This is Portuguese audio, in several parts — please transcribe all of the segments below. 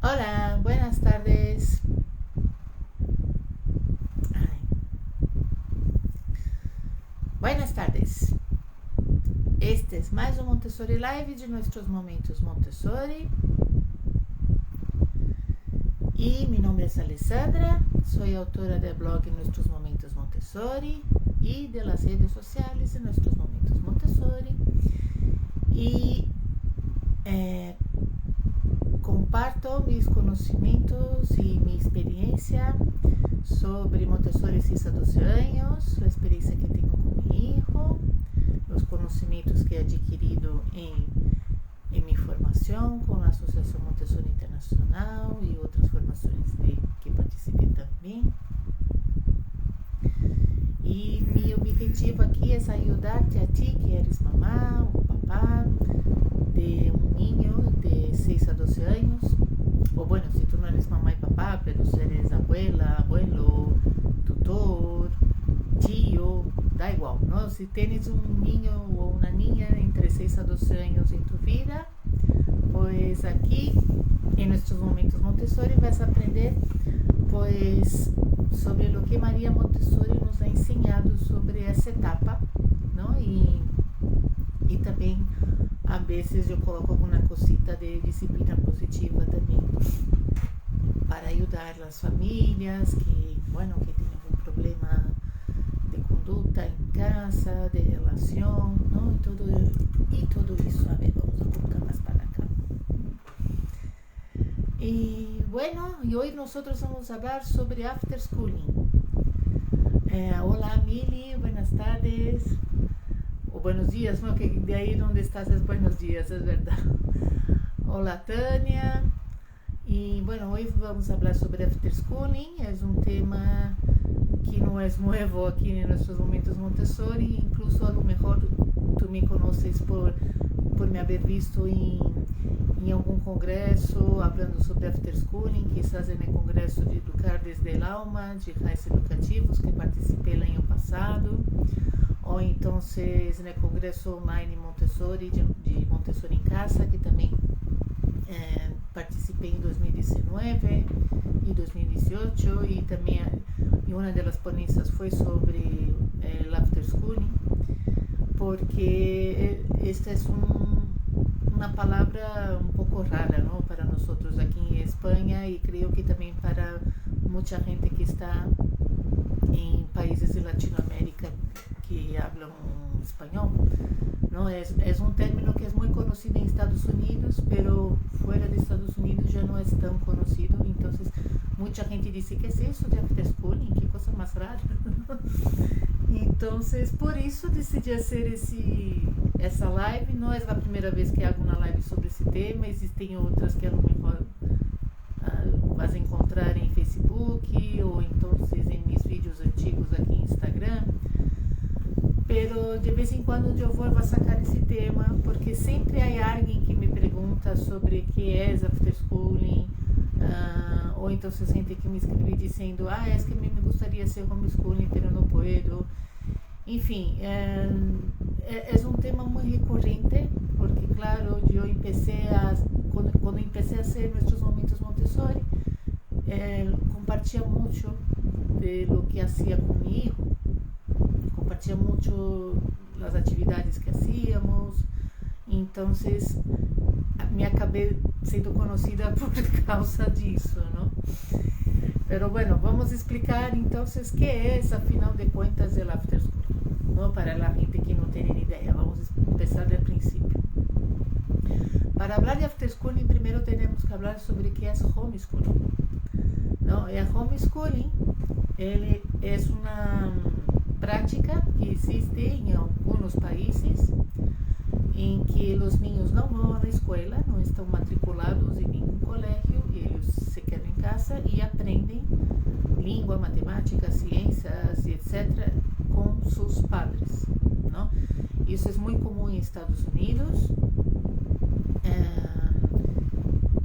Hola, buenas tardes. Ay, buenas tardes. Este es mais um Montessori Live de Nuestros Momentos Montessori. Y mi nombre es Alessandra, soy autora del blog Nuestros Momentos Montessori y de las redes sociales de Nuestros Momentos Montessori. Y comparto mis conhecimentos e minha experiência sobre Montessori 6 a 12 anos, a experiência que tenho com meu filho, os conhecimentos que he adquirido em minha formação com a Associação Montessori Internacional e outras formações que participei também. E meu objetivo aqui é ajudar-te a ti que eres mamá ou papá de um niño de 6 a 12 anos, ou bueno, se tu não eres mamá e papá, pero se eres abuela, abuelo, tutor, tio, dá igual, não? Se tens um niño ou uma niña entre 6 a 12 anos em tu vida, pues aqui em Nuestros Momentos Montessori vas a aprender pues sobre o que Maria Montessori nos ha ensinado sobre essa etapa, não? E também a vezes eu coloco alguma cosita de disciplina positiva também para ajudar as famílias que, bueno, que têm algum problema de conduta em casa, de relação, não? E tudo isso. A ver, vamos a colocar mais para cá. Y bueno, y hoy nosotros vamos a hablar sobre after schooling. Hola Mili, buenas tardes. O buenos días, ¿no? Que de ahí donde estás es buenos días, es verdad. Hola Tania. Y bueno, hoy vamos a hablar sobre after schooling. Es un tema que no es nuevo aquí en Nuestros Momentos Montessori. Incluso a lo mejor tú me conoces por me haber visto em algum congresso falando sobre after schooling, quizás en el congresso de Educar desde el Alma, de Raiz Educativos, que participei el año passado, ou então en el congresso online Montessori, de Montessori em Casa, que também participei em 2019 e 2018, e também uma das ponências foi sobre el after schooling, porque esta é uma palavra um pouco rara, não, para nós aqui em Espanha, e creio que também para muita gente que está em países de Latinoamérica que falam espanhol, não é um término que é muito conhecido em Estados Unidos, pero fora de Estados Unidos já não é tão conhecido. Então muita gente diz que é isso de after schooling, que coisa mais rara. Então, por isso decidi fazer essa live. Não é a primeira vez que hago uma live sobre esse tema. Existem outras que a lo mejor vas encontrar em Facebook ou então em meus vídeos antigos aqui em Instagram. Pero de vez em quando eu vou sacar esse tema, porque sempre há alguém que me pergunta sobre o que é after schooling, ou então se gente que me escreve dizendo, es que me gostaria de ser homeschooling, pero não puedo. Enfim, é um tema muito recorrente, porque claro, eu quando empecé a ser Nuestros Momentos Montessori, compartilha muito de lo que hacía com meu hijo, compartilha muito as atividades que hacíamos. Então me acabei sendo conhecida por causa disso, não? Pero bueno, vamos explicar então o que é, afinal de contas, o after school, não? Para a gente que não tem ideia, vamos começar do princípio. Para falar de after schooling, primeiro temos que falar sobre o que é homeschooling. Não? E a homeschooling, ele é uma prática que existe em alguns países em que os niños não vão à escola, não estão matriculados em nenhum colégio, eles se quedam em casa e aprendem língua, matemática, ciências, etc., com seus padres, não? Isso é muito comum em Estados Unidos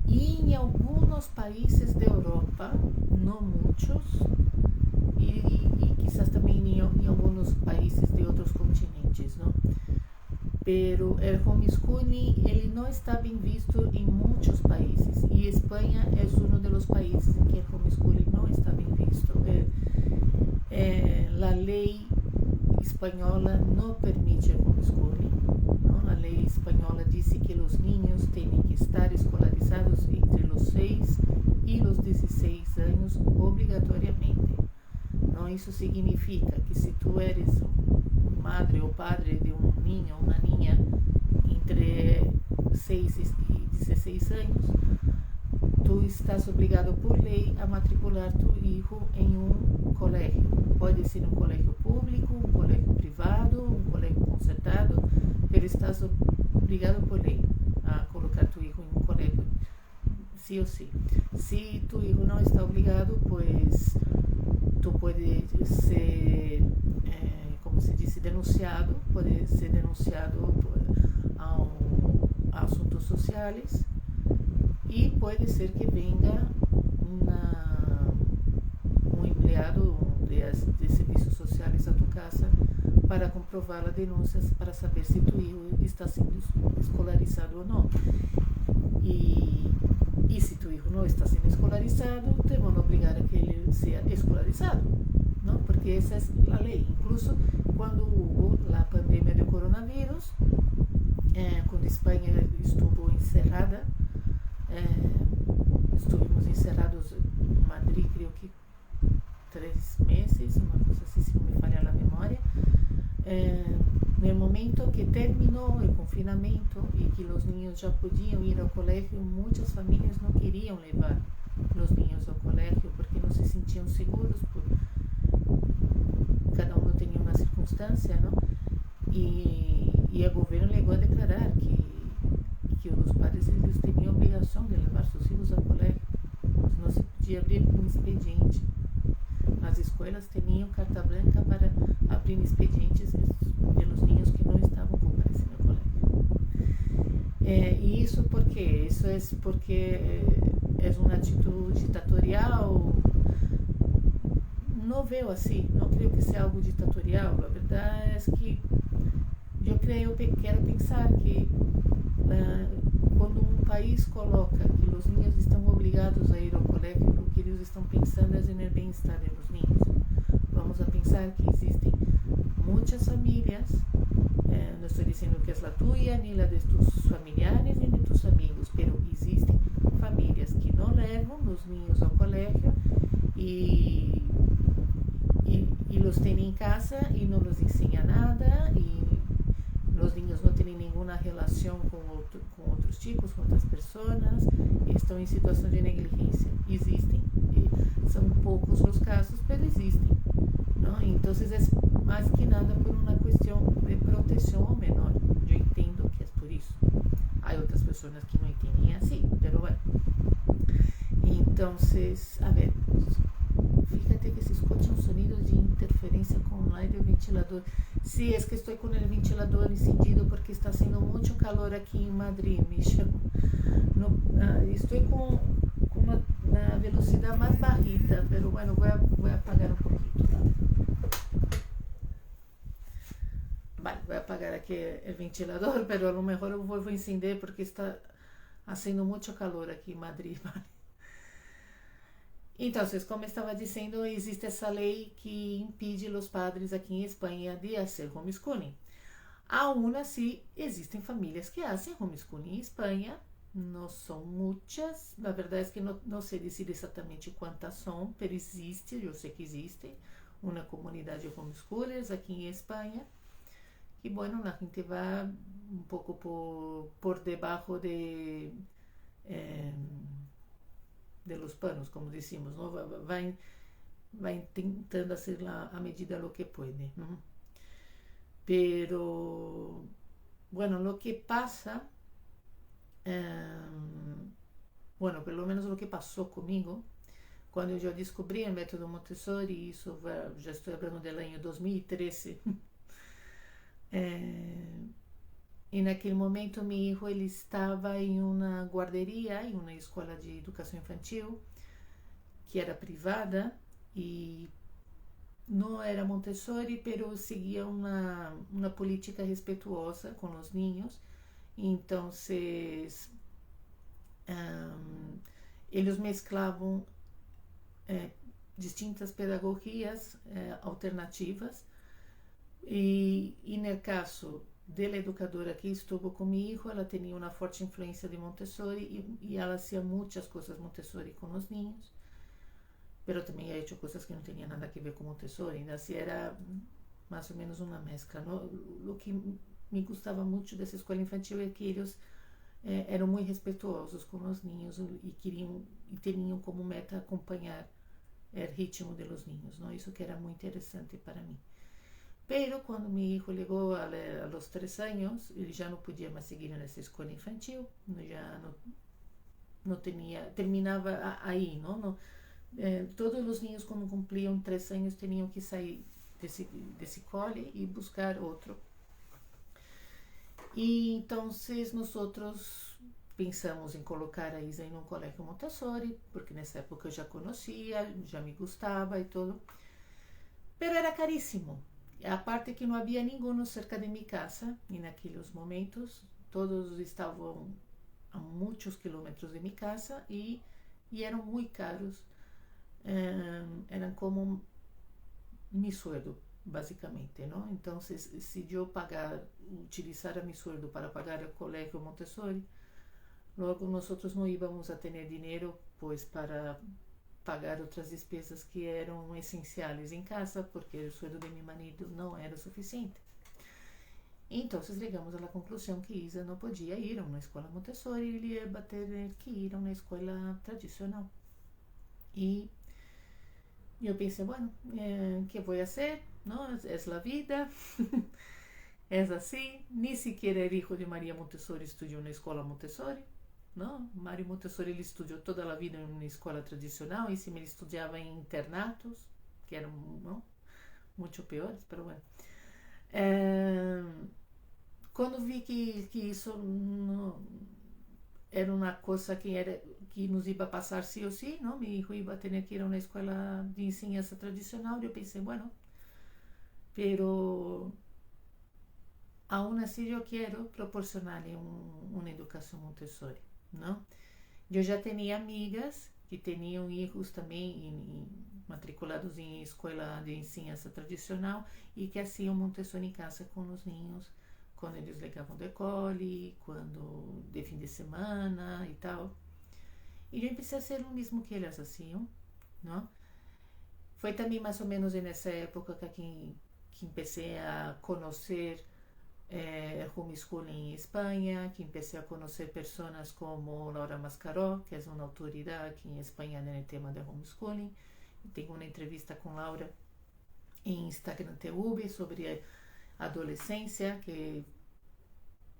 e em alguns países da Europa, não muitos, e quizás também em alguns países de outros continentes, não? Pero el homeschooling, ele não está bem visto em muitos países, e Espanha é um dos países em que o homeschooling não está bem visto. A lei espanhola não permite o homeschooling, não? A lei espanhola diz que os niños têm que estar escolarizados entre os 6 e os 16 anos obrigatoriamente. Não? Isso significa que se tu eres madre ou padre de um niño ou uma niña entre 6 e 16 anos, tu estás obrigado por lei a matricular tu hijo em um colégio. Pode ser um colégio público, um colégio privado, um colégio concertado, mas estás obrigado por lei a colocar tu hijo em um colégio, sí ou sí. Se tu hijo não está obrigado, pues tu pode ser, como se diz, denunciado, pode ser denunciado a assuntos sociais, e pode ser que venga um empregado de serviços sociais a tu casa para comprovar as denúncias, para saber se tu hijo está sendo escolarizado ou não. E se tu hijo não está sendo escolarizado, te vão obrigar a que ele seja escolarizado, não? Porque essa é a lei. Incluso quando houve a pandemia do coronavírus, quando Espanha estuvo encerrada, estuvimos encerrados em Madrid, creio que 3 meses, uma coisa assim, se não me falha a memória. No momento que terminou o confinamento e que os niños já podiam ir ao colégio, muitas famílias não queriam levar os niños ao colégio porque não se sentiam seguros, cada um tinha uma circunstância, não? E o governo chegou a declarar que os padres eles tinham a obrigação de levar seus filhos ao colégio. Não se podia abrir um expediente. As escolas tinham carta branca para abrir expedientes pelos niños que não estavam comparecendo ao colégio. E isso por quê? Isso é porque é uma atitude ditatorial. Não vejo assim, não creio que seja algo ditatorial. A verdade é que quero pensar que quando um país coloca que os niños estão obrigados a ir ao colégio, o que eles estão pensando é no bem-estar dos niños. Vamos a pensar que existem muitas famílias, não estou dizendo que é a tua, nem a de tus familiares, nem de tus amigos, mas existem famílias que não levam os niños ao colégio e los têm em casa e não los ensina nada, e os niños não têm nenhuma relação com outros chicos, com outras pessoas, e estão em situação de negligência. Existem, e são poucos os casos, mas existem, não? Então é mais que nada por uma questão de proteção ao menor. Eu entendo que é por isso. Há outras pessoas que não entendem assim, mas bueno. Então, a ver, fíjate que se escucha um sonido de interferência com o aire do ventilador. Sí, es que estoy con el ventilador encendido porque está haciendo mucho calor aquí en Madrid, Misha. No, estoy con una velocidad más bajita, pero bueno, voy a apagar un poquito. Vale, voy a apagar aquí el ventilador, pero a lo mejor eu vou encender porque está haciendo mucho calor aqui em Madrid, vale? Então, como eu estava dizendo, existe essa lei que impede os padres aqui em Espanha de fazer homeschooling. Aún assim, existem famílias que fazem homeschooling em Espanha. Não são muitas, na verdade é que não sei dizer exatamente quantas são, mas existe, eu sei que existe uma comunidade de homeschoolers aqui em Espanha. E, bueno, a gente vai um pouco por debaixo de los panos, como decimos, ¿no? Va intentando hacer a medida lo que puede, ¿no? Pero, bueno, lo que pasa, bueno, pelo menos lo que pasó conmigo, cuando yo descubrí el método Montessori, eso ya estoy hablando del año 2013, e naquele momento meu filho ele estava em uma guarderia, em uma escola de educação infantil que era privada e não era Montessori, pero seguia uma política respeituosa com os niños Então, eles mesclavam distintas pedagogias alternativas e no caso da educadora que estuvo com meu filho, ela tinha uma forte influência de Montessori e ela fazia muitas coisas Montessori com os ninhos, mas também ha hecho coisas que não tinham nada a ver com Montessori, ainda assim era mais ou menos uma mescla, ¿no? O que me gostava muito dessa escola infantil é que eles eram muito respeituosos com os ninhos e queriam e tinham como meta acompanhar o ritmo de los niños, ¿no? Isso que era muito interessante para mim. Pero quando meu filho chegou a los 3 anos, ele já não podia mais seguir nessa escola infantil, já não tinha, terminava aí, não? Todos os niños quando cumpriam 3 anos tinham que sair desse cole e buscar outro. E então nós pensamos em colocar a Isa em um colégio Montessori, porque nessa época eu já conhecia, já me gostava e tudo. Pero era caríssimo. A parte que não havia ninguém cerca de minha casa, e naqueles momentos todos estavam a muitos quilômetros de minha casa e eram muito caros. Eram como mi sueldo, basicamente, ¿no? Entonces, si yo utilizara mi sueldo para pagar el colegio Montessori, luego nosotros no íbamos a tener dinero, pues, para pagar outras despesas que eram essenciais em casa, porque o sueldo de meu marido não era suficiente. Então, chegamos à conclusão que Isa não podia ir a uma escola Montessori, ele ia ter que ir a uma escola tradicional. E eu pensei, bueno, ¿qué voy a hacer? ¿No? Es la vida, es así. Ni siquiera el hijo de María Montessori estudió en una escuela Montessori, ¿no? Mario Montessori ele estudiou toda a vida em uma escola tradicional, e cima ele estudava em internatos, que eram, não, muito piores, mas bueno. Quando vi que isso não era uma coisa que nos ia passar sim ou sim, não? Meu filho ia ter que ir a uma escola de ensinança tradicional, eu pensei, bueno, pero aún assim eu quero proporcionar-lhe uma educação Montessori, não? Eu já tinha amigas que tinham filhos também matriculados em escola de ensinança tradicional e que faziam Montessori em casa com os ninhos, quando eles ligavam do cole, quando de fim de semana e tal. E eu empecé a ser o mesmo que eles faziam, não? Foi também mais ou menos nessa época que empecé a conhecer homeschooling em Espanha, que empecé a conhecer pessoas como Laura Mascaró, que é uma autoridade aqui em Espanha no tema de homeschooling. Tenho uma entrevista com Laura em Instagram TV sobre adolescência, que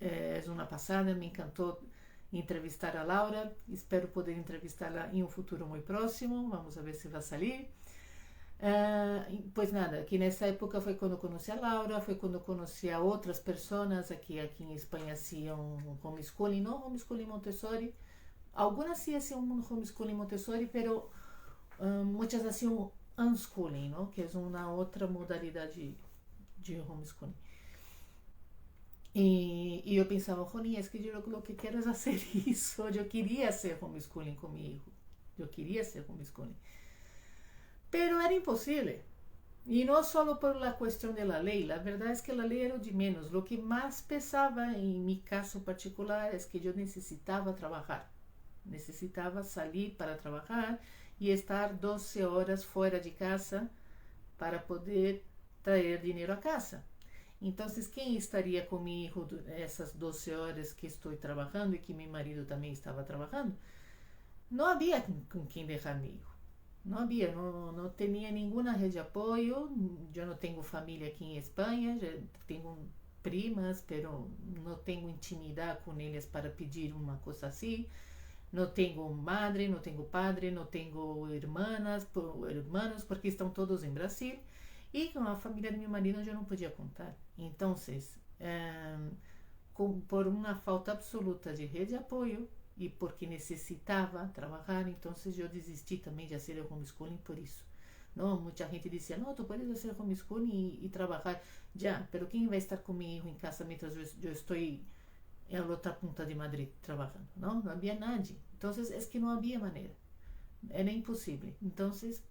é uma passada, me encantou entrevistar a Laura, espero poder entrevistá-la em um futuro muito próximo, vamos ver se vai sair. Pois nada, que nessa época foi quando conheci a Laura, foi quando conheci a outras pessoas aqui em Espanha haciam homeschooling, não homeschooling Montessori, algumas sim haciam homeschooling Montessori, pero muitas haciam unschooling, não? Que é uma outra modalidade de homeschooling. E eu pensava, Rony, é que eu lo que quero é fazer isso, eu queria ser homeschooling comigo, eu queria ser homeschooling. Pero era imposible. Y no solo por la cuestión de la ley, la verdad es que la ley era de menos. Lo que más pesaba en mi caso particular es que yo necesitaba trabajar. Necesitaba salir para trabajar y estar 12 horas fuera de casa para poder traer dinero a casa. Entonces, ¿quién estaría conmigo esas 12 horas que estoy trabajando y que mi marido también estaba trabajando? No había con quien dejar mi hijo. Não havia, não tinha nenhuma rede de apoio. Eu não tenho família aqui em Espanha, já tenho primas, mas não tenho intimidade com eles para pedir uma coisa assim. Não tenho madre, não tenho padre, não tenho irmãos, porque estão todos em Brasil. E com a família do meu marido eu não podia contar. Então, por uma falta absoluta de rede de apoio, e porque necessitava trabalhar, então eu desisti também de fazer o homeschooling por isso. Não, muita gente dizia, não, tu podes fazer homeschooling e trabalhar. Já, mas quem vai estar comigo em casa mientras eu estou en la otra punta de Madrid trabajando, ¿no? No había nadie. Entonces es que no había manera, era imposible. Entonces,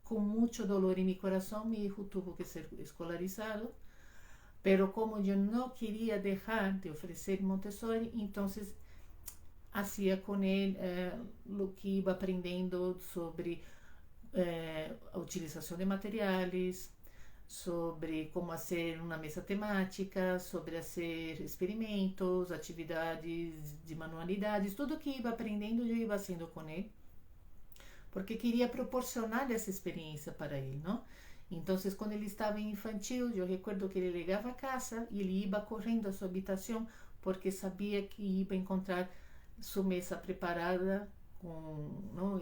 con mucho dolor en mi corazón, mi hijo tuvo que ser escolarizado, pero como yo no quería dejar de ofrecer Montessori, entonces hacía con él lo que iba aprendiendo sobre a utilización de materiales, sobre como fazer uma mesa temática, sobre fazer experimentos, atividades de manualidades, tudo que ia aprendendo eu ia fazendo com ele, porque queria proporcionar essa experiência para ele, não? Então, quando ele estava em infantil, eu recordo que ele chegava a casa e ele ia correndo à sua habitação, porque sabia que ia encontrar sua mesa preparada com, não?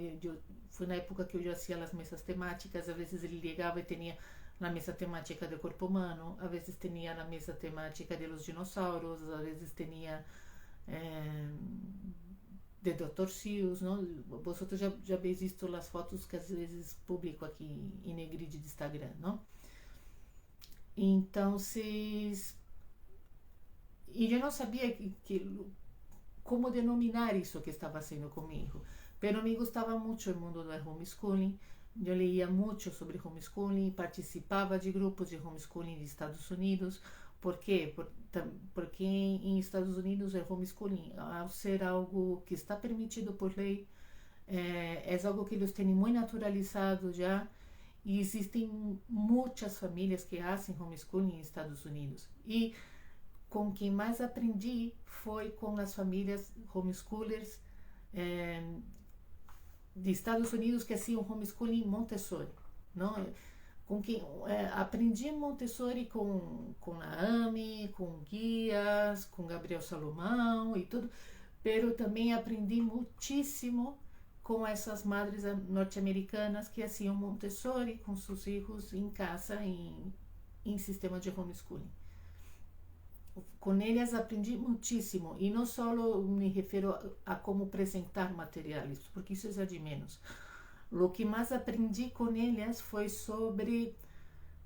Foi na época que eu já fazia as mesas temáticas, às vezes ele chegava e tinha na mesa temática do corpo humano, a vezes tinha na mesa temática de los dinossauros, a vezes tinha de Dr. Seuss, não? Vosotros já habéis visto as fotos que às vezes publico aqui em Negride de Instagram, não? Então, e eu não sabia como denominar isso que estava sendo comigo, pero me gostava muito o mundo do homeschooling. Eu leía muito sobre homeschooling, participava de grupos de homeschooling de Estados Unidos. ¿Por quê? Porque em Estados Unidos o homeschooling, ao ser algo que está permitido por lei, é algo que eles têm muito naturalizado já, e existem muitas famílias que fazem homeschooling em Estados Unidos. E com quem mais aprendi foi com as famílias homeschoolers de Estados Unidos que haciam homeschooling Montessori, não? Com quem aprendi Montessori com a Amy, com Guias, com Gabriel Salomão e tudo, pero também aprendi muitíssimo com essas madres norte-americanas que haciam Montessori com seus filhos em casa em sistema de homeschooling. Com elas aprendi muitíssimo, e não só me refiro a como apresentar materiais, porque isso é de menos. O que mais aprendi com elas foi sobre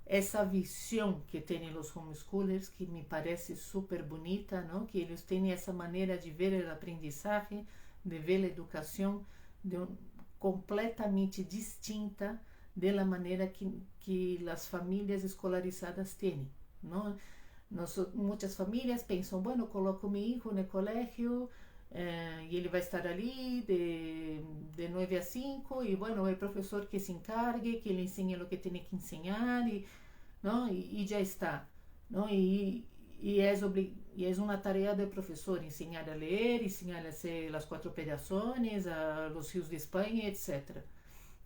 essa visão que têm os homeschoolers, que me parece super bonita, não? Que eles têm essa maneira de ver o aprendizagem, de ver a educação completamente distinta da maneira que as famílias escolarizadas têm, não? Muitas famílias pensam, bueno, coloco meu filho no colégio e ele vai estar ali de 9 a 5 e, bueno, é o professor que se encargue, que ele ensine o que tem que ensinar não? E já está. Não? E é uma tarefa do professor ensinar a ler, ensinar a hacer as 4 operações, os rios de Espanha, etc.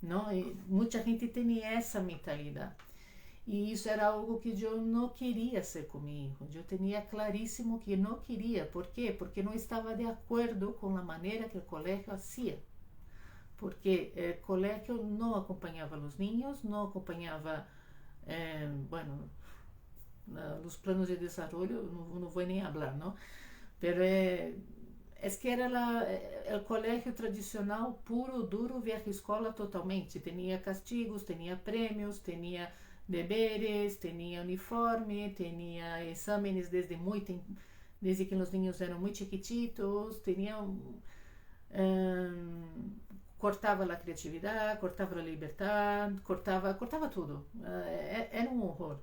Não? E muita gente tem essa mentalidade. E isso era algo que eu não queria ser comigo. Eu tinha claríssimo que não queria. Por quê? Porque não estava de acordo com a maneira que o colégio fazia. Porque o colégio não acompanhava os ninhos, não acompanhava, bueno, nos planos de desenvolvimento, não vou nem falar, não? Pero es que era o colégio tradicional, puro, duro, vieja escola totalmente. Tinha castigos, tinha prêmios, tinha deberes, tinha uniforme, tinha exames desde que os niños eram muito chiquititos, cortava a criatividade, cortava a liberdade, cortava tudo. Era um horror.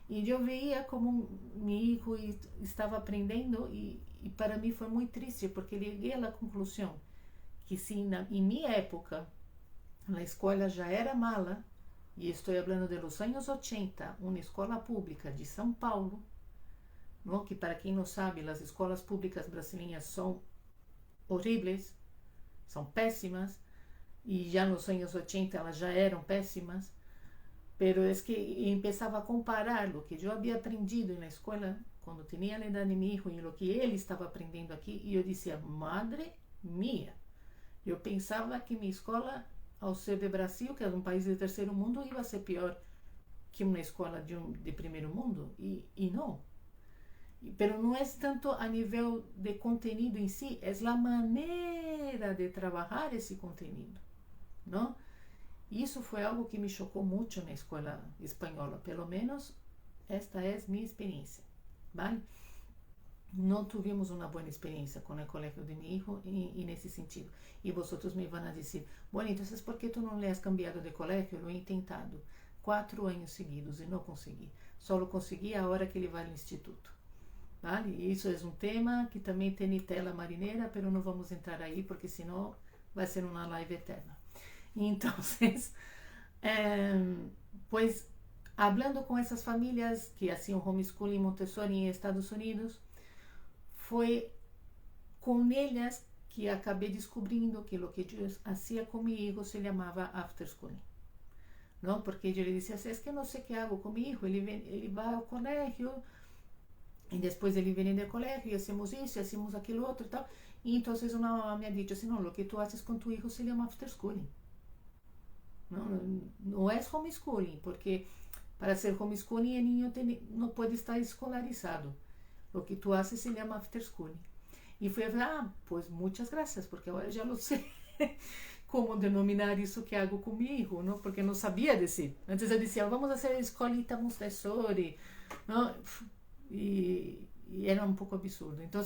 E eu veia como meu filho estava aprendendo e para mim foi muito triste, porque cheguei à conclusão que se em minha época a escola já era mala, e estou falando de los anos 80, uma escola pública de São Paulo, não? Que para quem não sabe, as escolas públicas brasileiras são horríveis, são péssimas, e já nos anos 80 elas já eram péssimas, pero es que começava a comparar o que eu havia aprendido na escola, quando tinha a idade de meu filho, e o que ele estava aprendendo aqui, e eu dizia, madre mia, eu pensava que minha escola, ao ser de Brasil, que é um país de terceiro mundo, ia ser pior que uma escola de primeiro mundo, e não. Pero não é tanto a nível de conteúdo em si, é a maneira de trabalhar esse conteúdo, não? Isso foi algo que me chocou muito na escola espanhola, pelo menos esta é minha experiência, vale? no tuvimos una buena experiencia con el colegio de mi hijo y en ese sentido. Y vosotros me van a decir, bueno, entonces, ¿por qué tú no le has cambiado de colegio? Lo he intentado 4 años seguidos y no conseguí. Solo conseguí ahora que ele vai ao instituto. Vale? Isso é um tema que também tem tela marinera, pero não vamos entrar aí porque senão vai ser uma live eterna. Então, pues, hablando com essas famílias que haciam homeschooling Montessori em Estados Unidos, foi com elas que acabei descobrindo que o que eu hacía comigo se chamava afterschooling. Não? Porque eu lhe disse assim, é que não sei o que hago com meu hijo, ele vai ao colégio e depois ele vem do colégio e hacemos isso, e hacemos aquilo outro e tal. E então uma mamá me ha dicho assim, não, o que tu haces com tu hijo se chama afterschooling. Não é homeschooling, porque para ser homeschooling o niño não pode estar escolarizado. O que tu haces se chama afterschooling. E foi pues muitas graças, porque agora já não sei como denominar isso que hago comigo, não? Porque não sabia dizer. Antes eu dizia, vamos fazer escolita Montessori, não? E era um pouco absurdo. Então,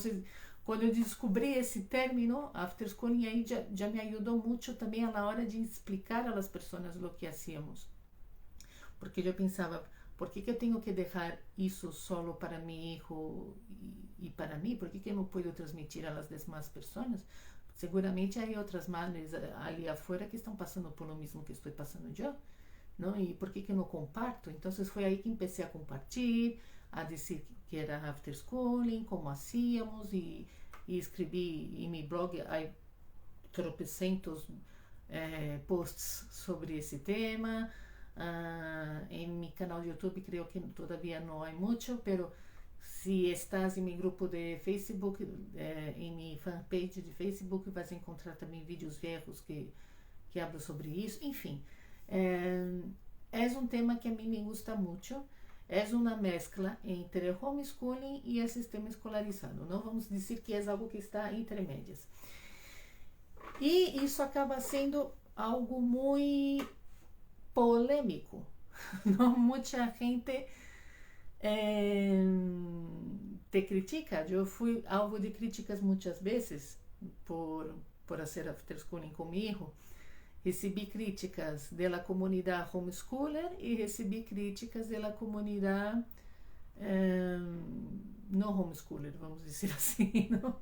quando eu descobri esse término, afterschooling, aí já me ajudou muito também na hora de explicar às pessoas o que hacíamos. Porque eu pensava, por que eu tenho que deixar isso solo para meu filho e para mim? Por que eu não posso transmitir às demais pessoas? Seguramente há outras madres ali afuera que estão passando por lo mesmo que estou passando eu, não? E por que eu não comparto? Então foi aí que comecei a compartilhar, a dizer que era afterschooling, como hacíamos, e escrevi em meu blog, há tropecentos posts sobre esse tema. Em meu canal de YouTube creio que todavía não há muito, pero se estás em meu grupo de Facebook, em minha fanpage de Facebook, vais encontrar também vídeos viejos que hablo sobre isso. Enfim, é um tema que a mim me gusta muito. É uma mescla entre homeschooling e o sistema escolarizado. Não vamos dizer que é algo que está entre médias. E isso acaba sendo algo muito polêmico. Não, muita gente te critica. Eu fui alvo de críticas muitas vezes por fazer afterschooling comigo. Recebi críticas da comunidade homeschooler e recebi críticas da comunidade não homeschooler, vamos dizer assim, não?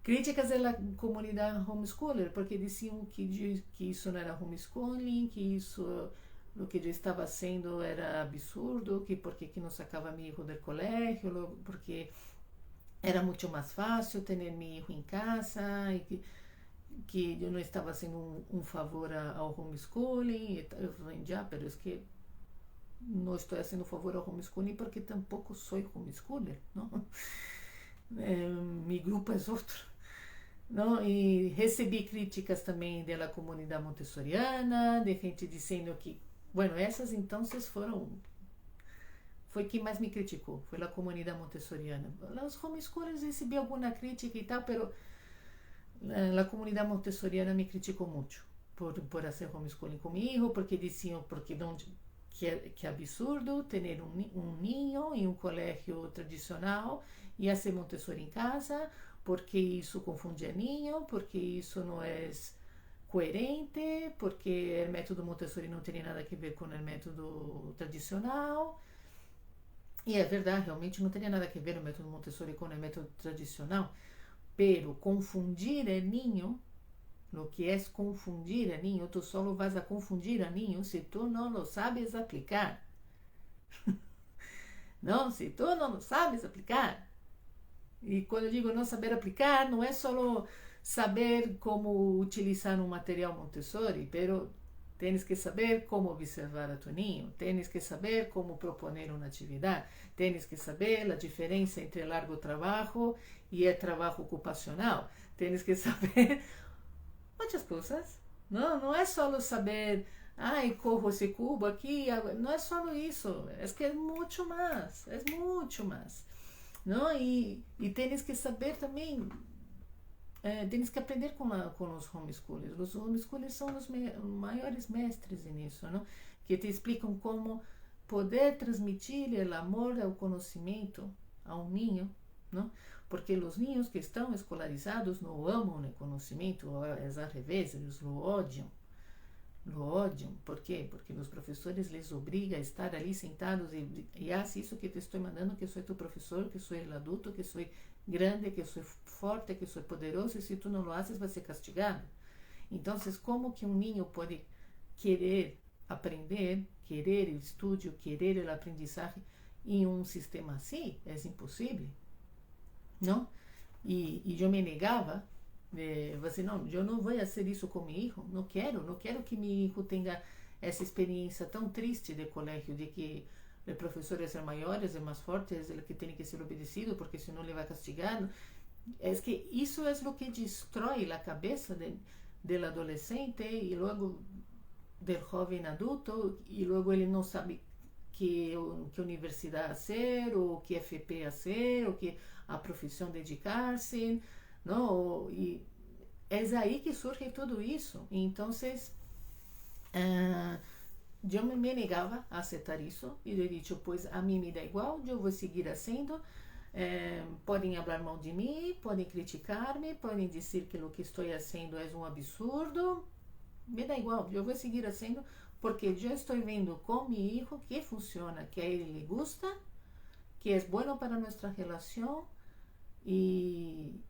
Críticas da comunidade homeschooler, porque diziam que isso não era homeschooling, que isso, o que eu estava fazendo era absurdo, que porque que não sacava meu filho do colégio, porque era muito mais fácil ter meu filho em casa, e que eu não estava fazendo um favor ao homeschooling. Eu falei, mas é que não estou fazendo favor ao homeschooling porque tampouco sou homeschooler, não? Meu grupo é outro, não? E recebi críticas também da comunidade montessoriana, de gente dizendo que, bueno, essas então foi quem mais me criticou, foi a comunidade montessoriana. Os homeschoolers recebi alguma crítica e tal, pero a comunidade montessoriana me criticou muito por fazer homeschooling comigo, porque diziam que é absurdo ter um ninho em um colégio tradicional e fazer Montessori em casa, porque isso confunde ninho, porque isso não é coerente, porque o método Montessori não tem nada a ver com o método tradicional. E é verdade, realmente não tem nada a ver o método Montessori com o método tradicional. Pero confundir el niño, lo que es confundir el niño, tú solo vas a confundir al niño si tú no lo sabes aplicar. Não, se tu não sabes aplicar. E quando eu digo não saber aplicar, não é só saber como utilizar um material Montessori, pero tens que saber como observar a tu niño, tens que saber como proponer uma atividade, tens que saber a diferença entre largo trabalho e o trabalho ocupacional, tens que saber muitas coisas. Não é só saber, corro esse cubo aqui, não é só isso, é que é muito mais, não? E tens que saber também. Tens que aprender com os homeschoolers. Os homeschoolers são os maiores mestres nisso, não? Que te explicam como poder transmitir o amor ao conhecimento a um ninho não? Porque os niños que estão escolarizados não amam o conhecimento, é ao revés, eles lo odiam. Lo odiam. ¿Por quê? Porque os professores les obrigam a estar ali sentados e haz isso que te estou mandando, que sou tu professor, que sou o adulto, que sou grande, que sou forte, que sou poderoso, e se tu não lo haces, vai ser castigado. Então, como que um niño pode querer aprender, querer o estudo, querer o aprendizagem em um sistema assim? É impossível, não? E eu me negava. Você não, eu não vou fazer isso com meu filho, não quero que meu filho tenha essa experiência tão triste de colégio, de que o professor é maior, é mais forte, é o que tem que ser obedecido, porque senão ele vai castigado. É que isso é o que destrói a cabeça do adolescente e logo do jovem adulto, e logo ele não sabe que universidade a ser, ou que FP a ser, ou que a profissão dedicar-se. Não, e é aí que surge tudo isso. Então, eu me negava a aceitar isso e eu disse, pois a mim me dá igual, eu vou seguir fazendo. Podem falar mal de mim, podem criticar-me, podem dizer que o que estou fazendo é um absurdo, me dá igual, eu vou seguir fazendo porque eu estou vendo com meu filho que funciona, que a ele lhe gusta, que é bueno para nossa relação e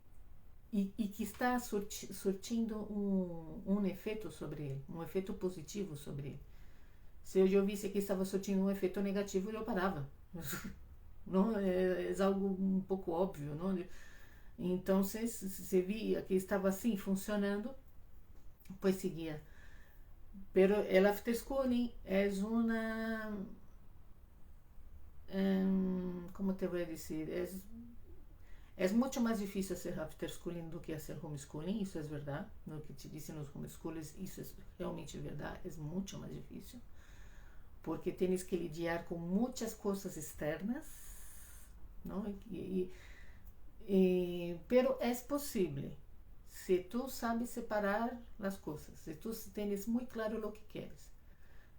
que está surtindo um efeito sobre ele, um efeito positivo sobre ele. Se eu visse que estava surtindo um efeito negativo, eu parava. Não, é algo um pouco óbvio, não? Então, se via que estava assim, funcionando, pois seguia. Pero el afterschooling é uma... como te vou dizer? É muito mais difícil ser afterschooling do que ser homeschooling, isso é verdade. No que te disse nos homeschoolers, isso é realmente verdade, é muito mais difícil. Porque tens que lidiar com muitas coisas externas, não? Pero é possível, se tu sabes separar as coisas, se tu tens muito claro o que queres.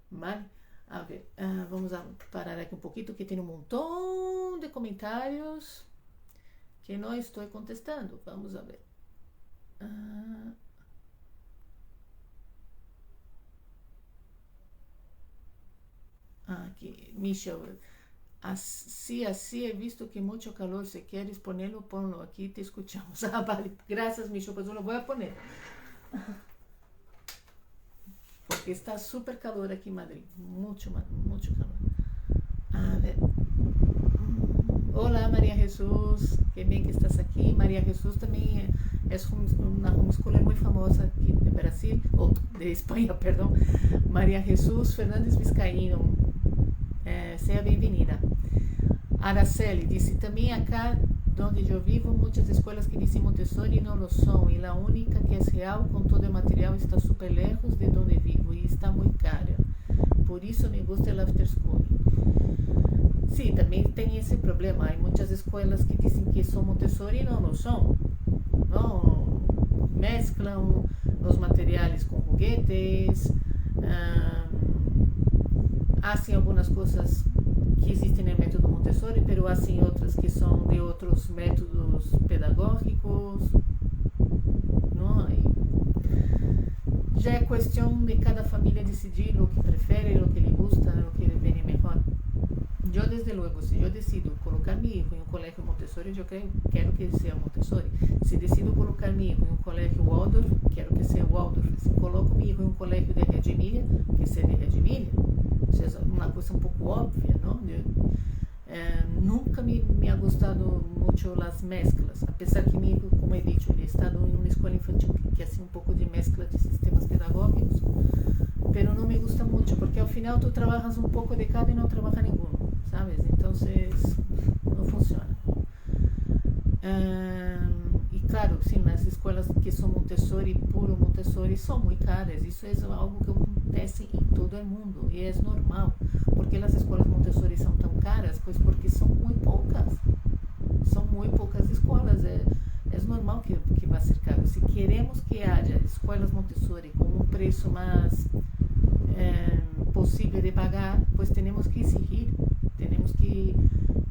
Vale? A ver, vamos parar aqui um pouquinho, que tem um montão de comentários que não estou contestando. Vamos a ver. Aqui, Michel. Assim he visto que muito calor. Se queres ponerlo, ponlo. Aqui te escuchamos. Vale. Graças, Michel. Pues eu lo voy a poner. Porque está super calor aqui em Madrid. Muito calor. A ver. Olá, Maria Jesus, que bem que estás aqui. Maria Jesus também é uma homeschooler muito famosa aqui de Brasil, ou de Espanha, perdão. Maria Jesus Fernandes Vizcaíno, seja bem-vinda. Araceli disse, também acá onde eu vivo, muitas escolas que dizem Montessori não lo são, e a única que é real com todo o material está super lejos de onde vivo e está muito cara. Por isso me gusta o afterschooling. Sim, também tem esse problema. Há muitas escolas que dizem que são Montessori e não são. Não mesclam os materiais com foguetes, hacen algumas coisas que existem no método Montessori, mas hacen outras que são de outros métodos pedagógicos. Não? Já é questão de cada família decidir o que prefere, o que lhe gusta, o que lhe vem melhor. Eu, desde logo, se eu decido colocar meu filho em um colégio Montessori, eu quero que seja Montessori. Se decido colocar meu filho em um colégio Waldorf, quero que seja Waldorf. Se coloco meu filho em um colégio de Reggio Emilia, que seja de Reggio Emilia. Isso é uma coisa um pouco óbvia, não? Nunca me ha gostado muito as mesclas, apesar que meu filho, como he dicho, ele está em uma escola infantil que é assim um pouco de mescla de sistemas pedagógicos, pero não me gusta muito, porque ao final tu trabalhas um pouco de cada e não trabalhas nenhum, sabes? Então não funciona. E claro, sim, nas escolas que são Montessori, puro Montessori, são muito caras. Isso é algo que acontece em todo o mundo e é normal. Porque as escolas Montessori são tão caras? Pois porque são muito poucas. São muito poucas escolas. É normal que vai ser caro. Se queremos que haja escolas Montessori com um preço mais possível de pagar, pois temos que exigir, temos que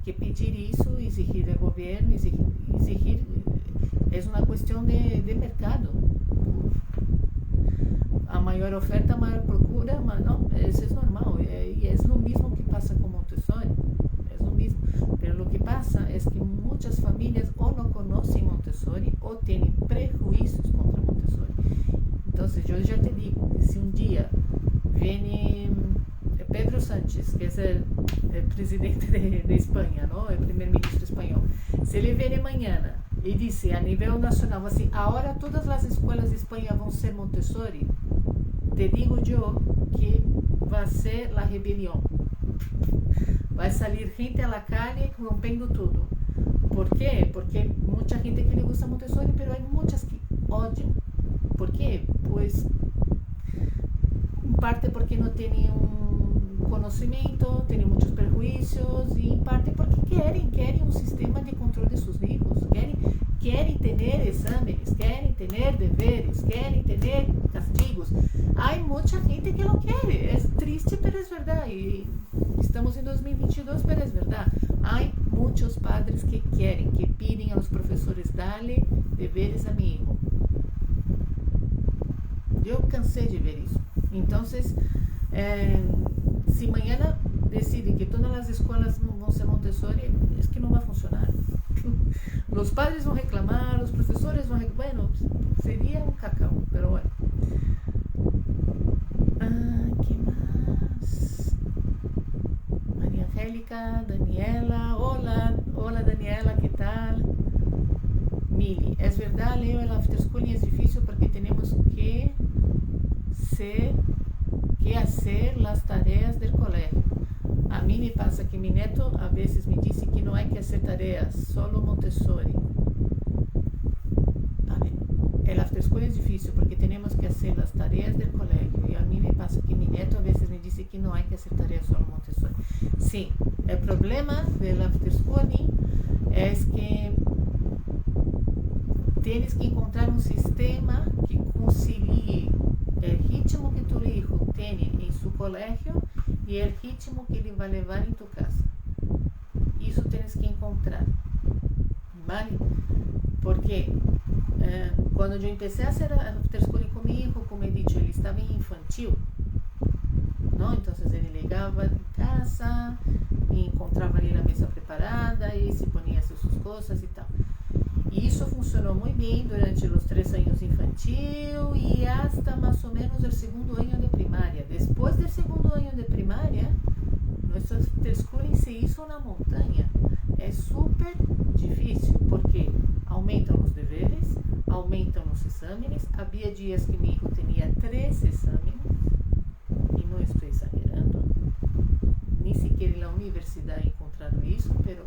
que pedir isso, exigir do governo, exigir é uma questão de mercado. A maior oferta, a maior procura, mas não, isso é normal, e é o mesmo que passa com Montessori, é o mesmo. Pero o que passa é que muitas famílias ou não conhecem Montessori ou têm prejuízos contra Montessori. Então, eu já te digo, se um dia vem Pedro Sánchez, que é o presidente de Espanha, não? É o primeiro-ministro espanhol, se ele vier amanhã e disse a nível nacional assim, agora todas as escolas de Espanha vão ser Montessori, te digo eu que vai ser a rebelião. Vai sair gente à la calle rompendo tudo. Por quê? Porque muita gente que lhe gusta Montessori, mas há muitas que odiam. Por quê? Pois, em parte porque não têm conhecimento, têm muitos prejuízos, e em parte porque querem um sistema de controle de seus filhos, querem ter exames, querem ter deveres, querem ter castigos. Há muita gente que não quer, é triste, mas é verdade. E estamos em 2022, mas é verdade. Há muitos padres que querem, que pedem aos professores darle deveres a meu filho. Eu cansei de ver isso. Então, se amanhã decide que todas as escolas vão ser Montessori, é que não vai funcionar. Os padres vão reclamar, os professores vão reclamar. Bueno, seria um cacao, pero bueno. Que mais? Maria Angélica, Daniela. Hola Daniela, que tal? Mili, é verdade, Leo, el afterschooling é difícil porque temos que hacer as tarefas do colégio. A mim me passa que mi neto a vezes me disse que não há que fazer tarefas, solo Montessori. El afterschooling é difícil porque temos que fazer as tarefas do colégio. E a mim me passa que mi neto a vezes me disse que não há que fazer tarefas, solo Montessori. Sim, o problema do afterschooling é que tens que encontrar um sistema que concilie o ritmo que tu filho tem em seu colégio e o ritmo que ele vai levar em tu casa. Isso tens que encontrar, vale? Porque quando eu comecei a fazer afterschooling com meu filho, como eu disse, ele estava em infantil, não? Então ele chegava em casa e encontrava ali a mesa preparada e se ponia suas coisas e tal. E isso funcionou muito bem durante os 3 anos infantil e hasta mais ou menos o 2º ano de primária. Depois do 2º ano de primária, nosso afterschooling se hizo na montanha. É super difícil porque aumentam os deveres, aumentam os exames. Havia dias que meu filho tinha 3 exames, e não estou exagerando, nem sequer na universidade encontraram isso, mas meu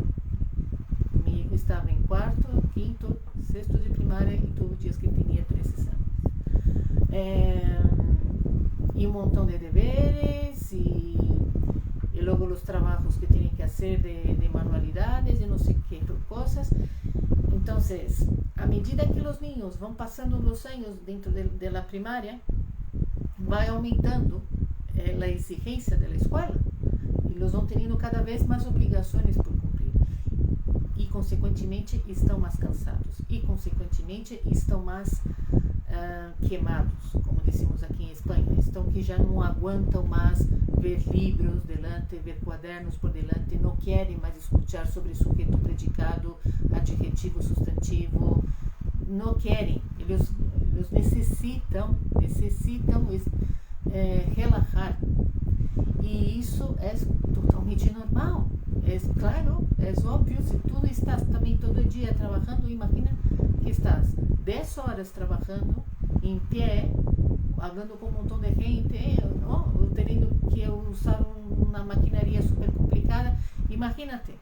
filho estava em 4º, 5º, 6º de primária e todos os dias que tinha 3 exames. E um montão de deveres e logo os trabalhos que tinham que fazer de manualidades e não sei que coisas. Então, à medida que os niños vão passando os anos dentro da primária, vai aumentando a exigência da escola e eles vão tendo cada vez mais obrigações por cumprir. E, consequentemente, estão mais cansados. E, consequentemente, estão mais queimados, como dizemos aqui em Espanha. Estão que já não aguentam mais ver livros delante, ver quadernos por delante, não querem mais escutar sobre sujeito, predicado, adjetivo, substantivo. Não querem. Eles necessitam relaxar. E isso é totalmente normal. É claro, é óbvio. Se tu estás também todo dia trabalhando, imagina que estás 10 horas trabalhando em pé, falando com um montão de gente, não? Tendo que usar uma maquinaria super complicada. Imagínate,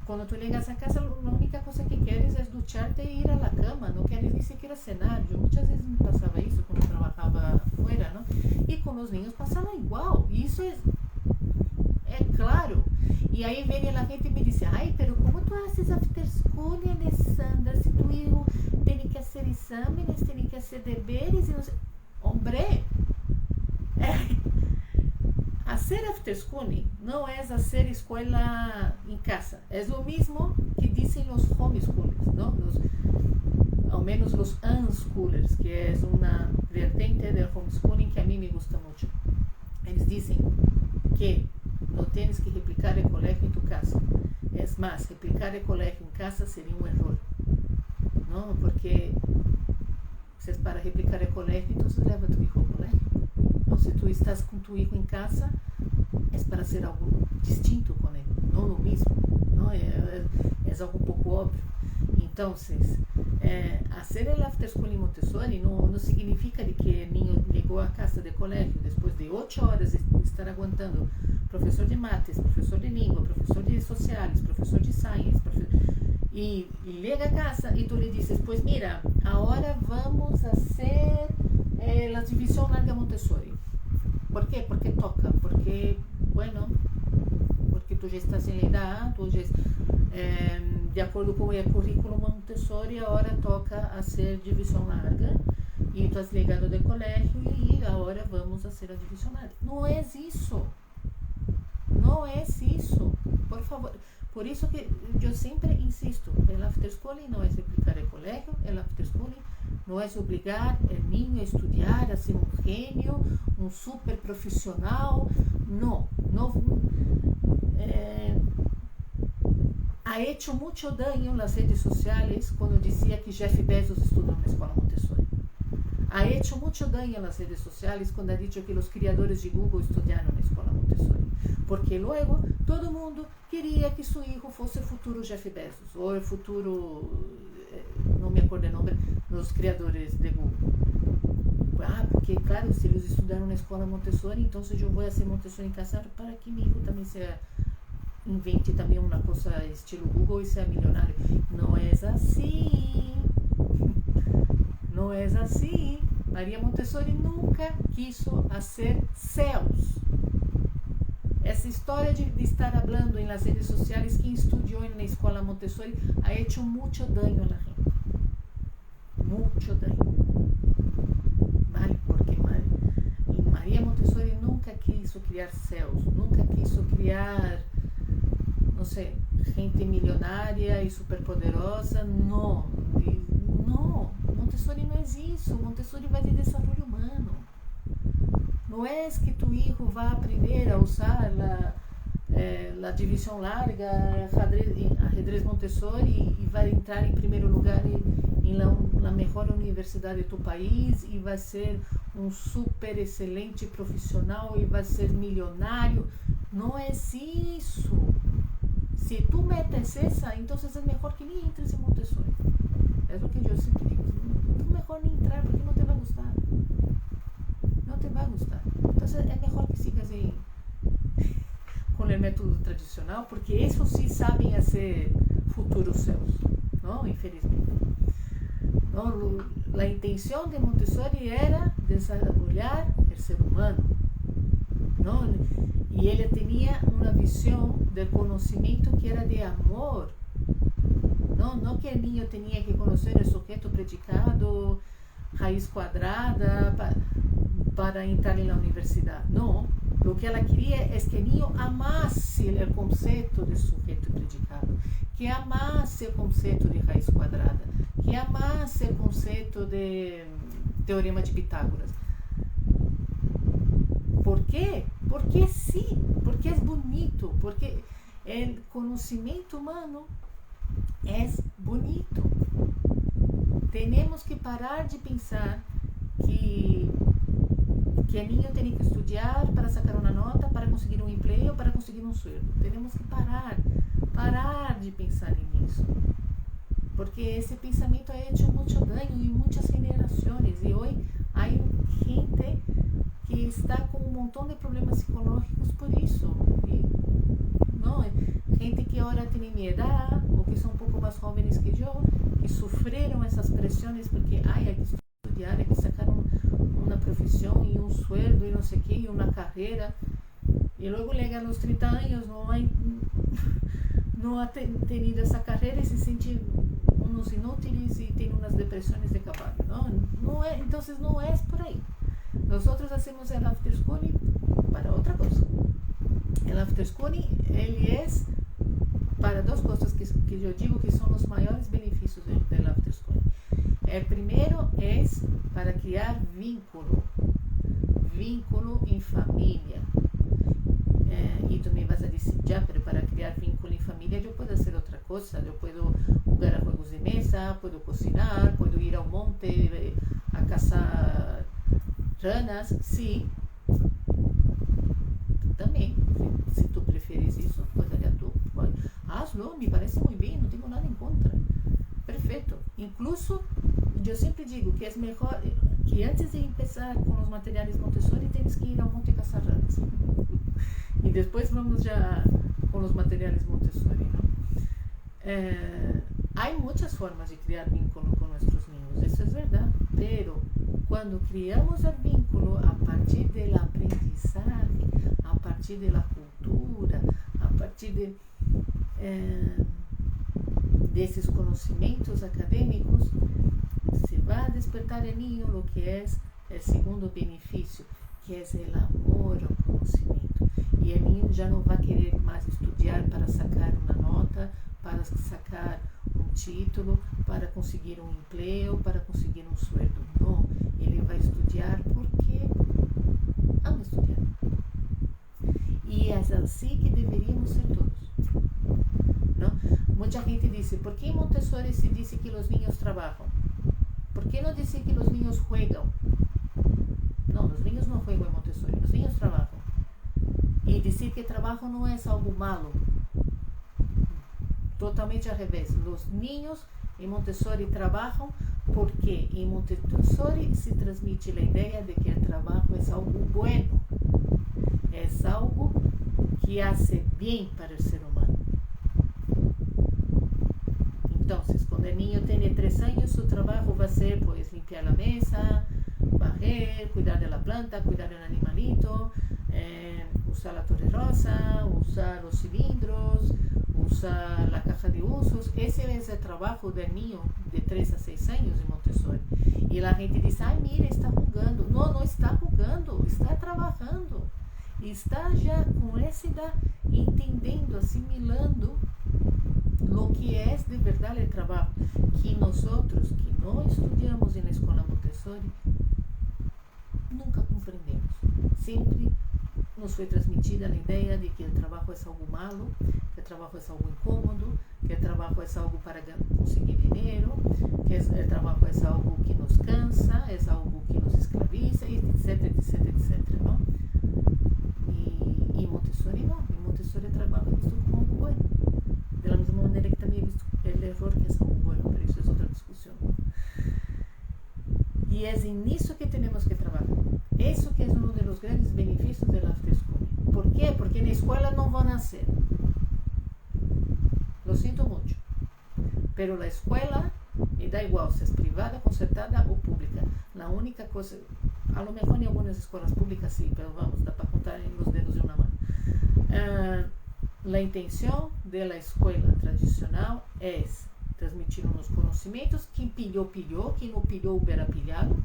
quando tu chegas a casa, a única coisa que queres é ducharte e ir à cama, não queres nem sequer cenar. Eu muitas vezes me passava isso quando eu trabalhava fora, não? E com os ninhos passava igual. E isso é claro. E aí vem a gente e me diz: ai, pero como tu haces afterschooling, Alessandra? Se tu hijo tem que fazer exames, tem que fazer deveres, e não sei. Hombre, a Hacer after schooling não é hacer escola em casa. É o mesmo que dizem os homeschoolers, não? Ao menos os unschoolers, que é uma vertente do homeschooling que a mim me gusta muito. Eles dizem que não tens que replicar o colégio em tu casa. É mais, replicar o colégio em casa seria um erro. Não? Porque se é para replicar o colégio, então leva tu filho ao colégio. Não, se tu estás com tu filho em casa, é para ser algo distinto com ele, não o mesmo. Não? É algo um pouco óbvio. Então, fazer o after school em Montessori não significa de que o niño chegou à casa de colégio depois de 8 horas de estar aguantando professor de mates, professor de língua, professor de sociais, professor de science, e chega a casa e tu lhe dizes, pois mira, agora vamos fazer a divisão larga Montessori. ¿Por quê? Porque toca, porque, bueno, porque tu já estás em idade, tu já de acordo com o currículo Montessori, agora toca a ser divisão larga e tu has ligado de colégio e agora vamos a ser a divisão larga. Não é isso. Não é isso. Por favor. Por isso que eu sempre insisto, o after schooling não é replicar o colégio, o after schooling não é obrigar o niño a estudar, a ser um gênio, um super profissional. Não. Ha hecho mucho daño nas redes sociais quando dizia que Jeff Bezos estudou na escola Montessori. Ha hecho mucho daño nas redes sociais quando ha dicho que os criadores de Google estudaram na escola Montessori. Porque logo todo mundo queria que seu filho fosse o futuro Jeff Bezos, ou o futuro, não me acordo o nome, dos criadores de Google. Porque, claro, se eles estudaram na escola Montessori, então se eu vou a ser Montessori em casa, para que meu filho também seja, invente também uma coisa estilo Google e seja milionário. Não é assim. Não é assim. Maria Montessori nunca quiso fazer céus. Essa história de estar falando nas redes sociais que estudou na escola Montessori ha hecho mucho daño na gente. Mucho daño. Vale, porque Maria Montessori nunca quiso criar céus, nunca quiso criar, não sei, gente milionária e superpoderosa. Não. Montessori não é isso. Montessori vai de desenvolvimento humano. Não é que tu filho vai aprender a usar a divisão larga, ajedrez Montessori e vai entrar em primeiro lugar na melhor universidade do país e vai ser um super excelente profissional e vai ser milionário. Não é isso. Se tu metes essa, então é melhor que nem entres em Montessori. É o que eu sempre digo. É melhor nem entrar porque não te vai gostar. Não te vai gostar. Então é melhor que sigas aí com o método tradicional, porque isso sim sabem fazer futuros céus, não? Infelizmente. Não? A intenção de Montessori era desenvolver o ser humano, não? E ele tinha uma visão do conhecimento que era de amor. Não que o niño tinha que conhecer o sujeito predicado, raiz quadrada, para entrar na universidade. Não. O que ela queria é que o niño amasse o conceito de sujeito predicado, que amasse o conceito de raiz quadrada, que amasse o conceito de teorema de Pitágoras. Por quê? Porque sim, porque é bonito, porque o conhecimento humano é bonito. Temos que parar de pensar que o niño tem que estudar para sacar uma nota, para conseguir um emprego, para conseguir um sueldo. Temos que parar de pensar nisso. Porque esse pensamento ha hecho muito dano em muitas gerações e hoje há gente que está com um montão de problemas psicológicos por isso. Gente que agora tem minha idade ou que são um pouco mais jovens que eu, que sofreram essas pressões porque há que estudar, há que sacar uma profissão e um sueldo e não sei o que, e uma carreira, e logo chegam aos 30 anos, não ha tenido essa carreira e se sente uns inúteis e tem umas depressões de cavalo. Então não é por aí. Nós hacemos el after schooling para outra coisa. O afterschooling, ele é para duas coisas que eu digo que são os maiores benefícios do afterschooling. Primeiro é para criar vínculo em família. E tu me vas a dizer, já, mas para criar vínculo em família eu posso fazer outra coisa, eu posso jogar a jogos de mesa, posso cozinhar, posso ir ao monte a caçar ranas, sim. Também, se tu preferes isso, pues allá tu, hazlo, me parece muito bem, não tenho nada em contra. Perfeito. Incluso, eu sempre digo que é melhor que antes de começar com os materiais Montessori, tens que ir ao monte caçar ranas. E depois vamos já com os materiais Montessori, não? Há muitas formas de criar vínculo com nossos niños, isso é verdade, pero quando criamos o vínculo a partir da aprendizagem, a partir da cultura, a partir desses conhecimentos acadêmicos, se vai despertar em niño o que é o segundo benefício, que é o amor ao conhecimento. E o niño já não vai querer mais estudar para sacar uma nota, para sacar um título, para conseguir um emprego, para conseguir um sueldo. Não, ele vai estudar porque ama estudar. E é assim que deveríamos ser todos. Não? Muita gente diz, por que em Montessori se diz que os niños trabalham? Por que não diz que os niños jogam? Não, os niños não jogam em Montessori, os niños trabalham. E dizer que trabalho não é algo malo. Totalmente ao revés. Os niños em Montessori trabalham porque em Montessori se transmite a ideia de que o trabalho é algo bueno, é algo que hace bem para o ser humano. Então, quando o niño tem 3 anos, seu trabalho vai ser, pues, limpar a mesa, varrer, cuidar da planta, cuidar do animalito, usar a torre rosa, usar os cilindros, usar a caixa de usos. Esse é o trabalho do niño de 3 a 6 anos em Montessori. E a gente diz, ai, mira, está jogando. Não, não está jogando, está trabalhando. Está já com essa idade entendendo, assimilando o que é de verdade o trabalho. Que nós outros, que não estudamos na escola Montessori, nunca compreendemos. Sempre nos foi transmitida a ideia de que o trabalho é algo malo, que o trabalho é algo incômodo, que o trabalho é algo para conseguir dinheiro, que o trabalho é algo que nos cansa, é algo que nos escraviza, etc, etc, etc, não? E Montessori não. Em Montessori o trabalho é visto como algo bueno. Da mesma maneira que também é visto o erro que é algo bueno, mas isso é outra discussão. E é nisso que temos que trabalhar. Isso que é um dos grandes benefícios do afterschooling. ¿Por quê? Porque na escola não vão nascer. Lo sinto muito. Pero a escola, me dá igual se é privada, concertada ou pública. A única coisa, a lo mejor em algumas escolas públicas sim, pero vamos, dá para contar em los dedos de uma mão. A intenção da escola tradicional é transmitir uns conhecimentos, quem pilhou, quem não pilhou, verá pilhado,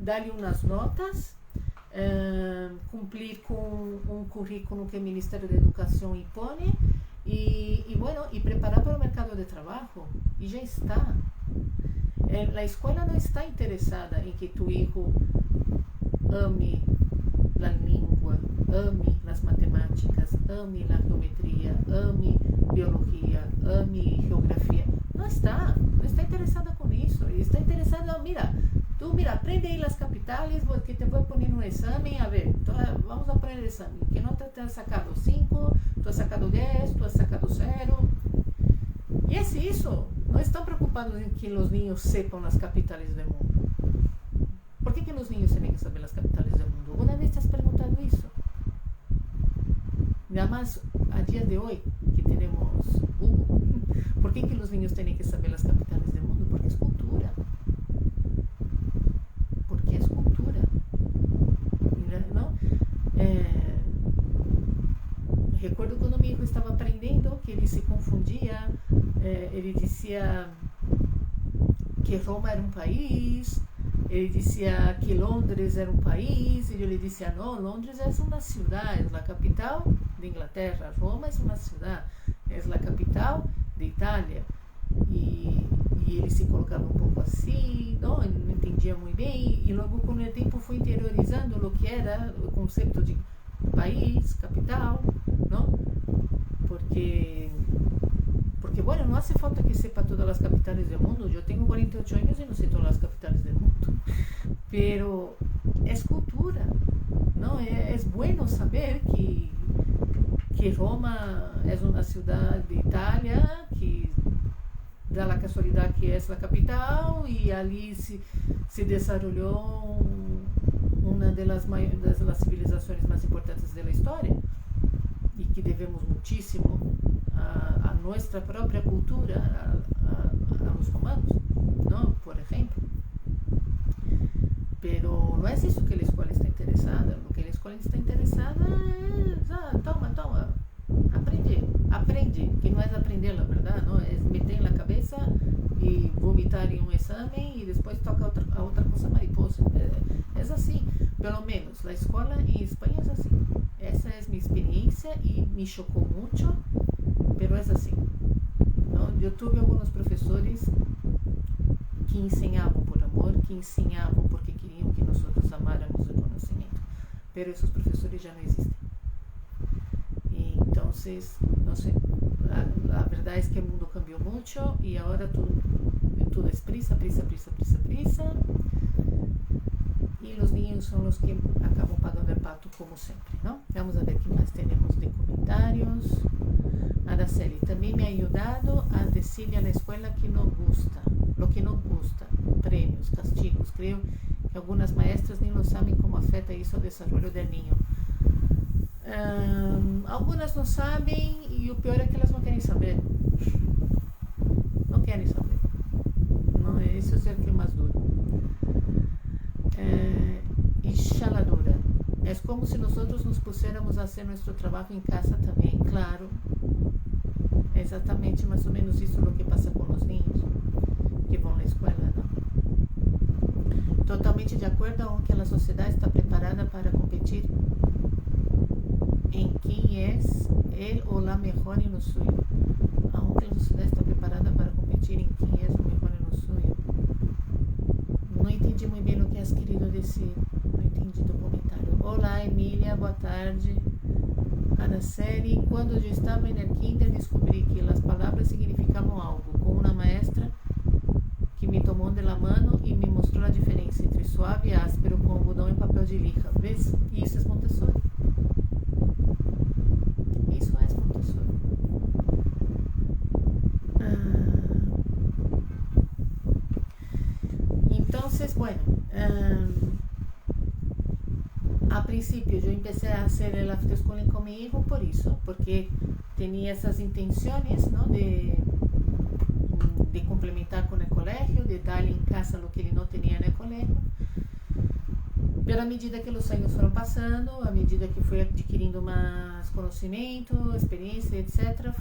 dar-lhe umas notas, cumprir com um currículo que o Ministério da Educação impõe e preparar para o mercado de trabalho. E já está. A escola não está interessada em que tu filho ame a língua, ame as matemáticas, ame a geometria, ame biologia, ame geografia. Não está interessada com isso. Está interessada, aprende aí as capitais, porque te vou pôr no exame, a ver, vamos a poner o exame. Que nota te has sacado 5, tu has sacado 10, tu has sacado 0. E é isso. Não estão preocupados em que os niños sepam as capitais do mundo. Por que os niños têm que saber as capitais do mundo? Alguma vez te has perguntado isso? Nada mais, a dia de hoje, que temos Google, por que os niños têm que saber as capitais do mundo? Porque é cultura. Porque é cultura. Não? Recordo quando meu filho estava aprendendo, que ele se confundia, ele dizia que Roma era um país, Ele dizia que Londres era um país, e eu lhe dizia, não, Londres é uma cidade, é a capital de Inglaterra, Roma é uma cidade, é a capital de Itália. E ele se colocava um pouco assim, não, ele não entendia muito bem, e logo com o tempo foi interiorizando o que era o conceito de país, capital, não? Porque bueno, não hace falta que sepa todas as capitais do mundo. Eu tenho 48 anos e não sei todas as capitais do mundo, pero é cultura, não? É bueno saber que Roma é uma cidade de Itália, que dá a casualidade que é a capital, e ali se desenvolveu uma das civilizações mais importantes da história, e que devemos muitíssimo a nossa própria cultura, a los romanos, não? Por exemplo. Pero não é isso que a escola está interessada. O que a escola está interessada é toma, aprende, que não é aprender, na verdade, não é meter na cabeça e vomitar em um exame e depois toca a outra coisa mariposa. É assim, pelo menos a escola em Espanha é assim. Essa é a minha experiência e me chocou muito, pero é assim. Não? Eu tive alguns professores que ensinavam por amor, que ensinavam porque queriam que nós amáramos o conhecimento, pero esses professores já não existem. Então, não sei, a verdade é que o mundo cambiou muito e agora tudo é prisa, e os niños são os que acabam pagando o pato, como sempre, não? Vamos a ver o que mais temos de comentários. Araceli, também me ha ayudado a decirle a la escuela que no gusta, lo que no gusta, premios, castigos. Creo que algunas maestras ni lo saben cómo afecta eso al desarrollo del niño. Algunas não sabem e o pior é que elas não querem saber. Não querem saber. Não, isso é o que mais duro. E chaladura. É como se nós nos pusiéramos a fazer nosso trabalho em casa também, claro. É exatamente mais ou menos isso o que passa com os niños que vão à escola, não? Totalmente de acordo com que a sociedade está preparada para competir em quem é ele ou la melhor em lo suyo. Aunque a sociedade está preparada para competir em quem é o melhor em lo suyo. Não entendi muito bem o que has querido dizer. Não entendi do comentário. Olá, Emília, boa tarde. Araceli, quando eu estava no kinder, descobri que as palavras significavam algo, com uma maestra que me tomou de la mano e me mostrou a diferença entre suave e áspero com algodão e papel de lija. Vês? Isso é Montessori. Isso é Montessori. Então, bueno, a princípio eu comecei a fazer el after schooling com meu hijo por isso, porque tinha essas intenções, não, de complementar com o colégio, de dar-lhe em casa o que ele não tinha no colégio. Pero à medida que os anos foram passando, à medida que fui adquirindo mais conhecimento, experiência, etc.,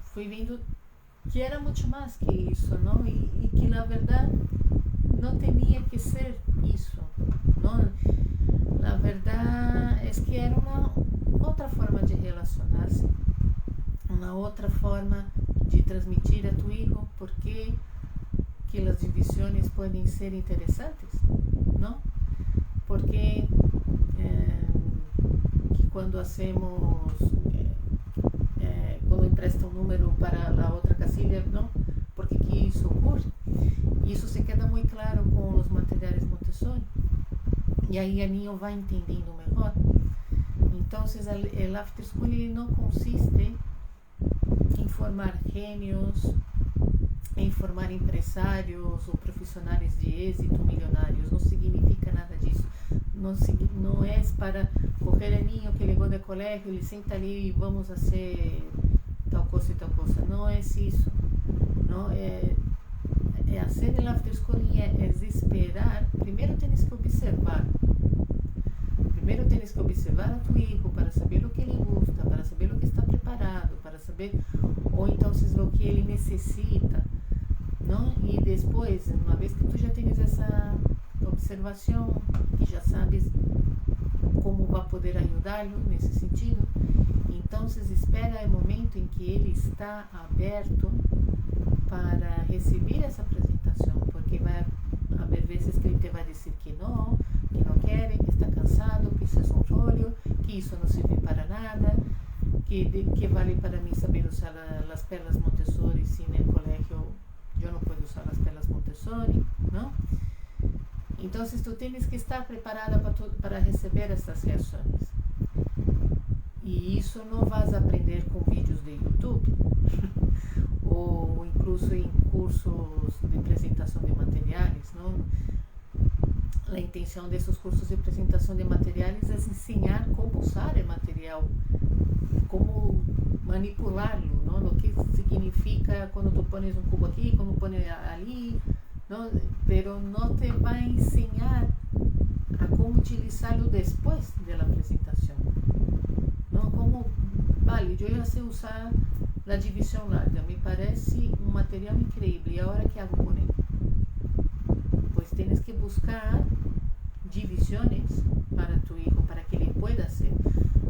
fui vendo que era muito mais que isso, não? E que na verdade não tinha que ser isso, não? Na verdade, é que era uma outra forma de relacionar-se, uma outra forma de transmitir a tu hijo porque que as divisões podem ser interessantes, não? Porque que quando hacemos, quando empresta um número para a outra casilha, não? Porque que isso ocorre? Isso se queda muito claro com os materiais Montessori. E aí a niño vai entendendo melhor. Então, o after school não consiste em formar gênios, em formar empresários ou profissionais de êxito milionários. Não significa nada disso. Não é para correr o niño que chegou do colégio, ele senta ali e vamos fazer tal coisa e tal coisa. Não é isso. Não é fazer o after school é esperar. Primeiro tens que observar. Primeiro tens que observar a tu hijo para saber o que ele gosta, para saber o que está preparado, para saber, ou então o que ele necessita, não? E depois, uma vez que tu já tens essa observação, que já sabes como vai poder ajudá-lo nesse sentido. Então, espera o momento em que ele está aberto para receber essa apresentação, porque vai haver vezes que ele te vai dizer que não quer, que está cansado, que isso é um rollo, que isso não serve para nada, que vale para mim saber usar as perlas Montessori se no colégio eu não posso usar as perlas Montessori, não? Então, tu tens que estar preparada para receber essas reações. E isso não vas aprender com vídeos de YouTube ou incluso em cursos de apresentação de materiais, não? A intenção desses cursos de apresentação de materiais é ensinar como usar o material, como manipulá-lo, não? O que significa quando tu pones um cubo aqui, quando pones ali, não? Pero não te vai ensinar a como utilizá-lo depois da apresentação. Não, como, vale, eu já sei usar a divisão larga, me parece um material incrível, e agora que hago com ele? Pues tienes que buscar divisiones para tu hijo, para que ele pueda hacer.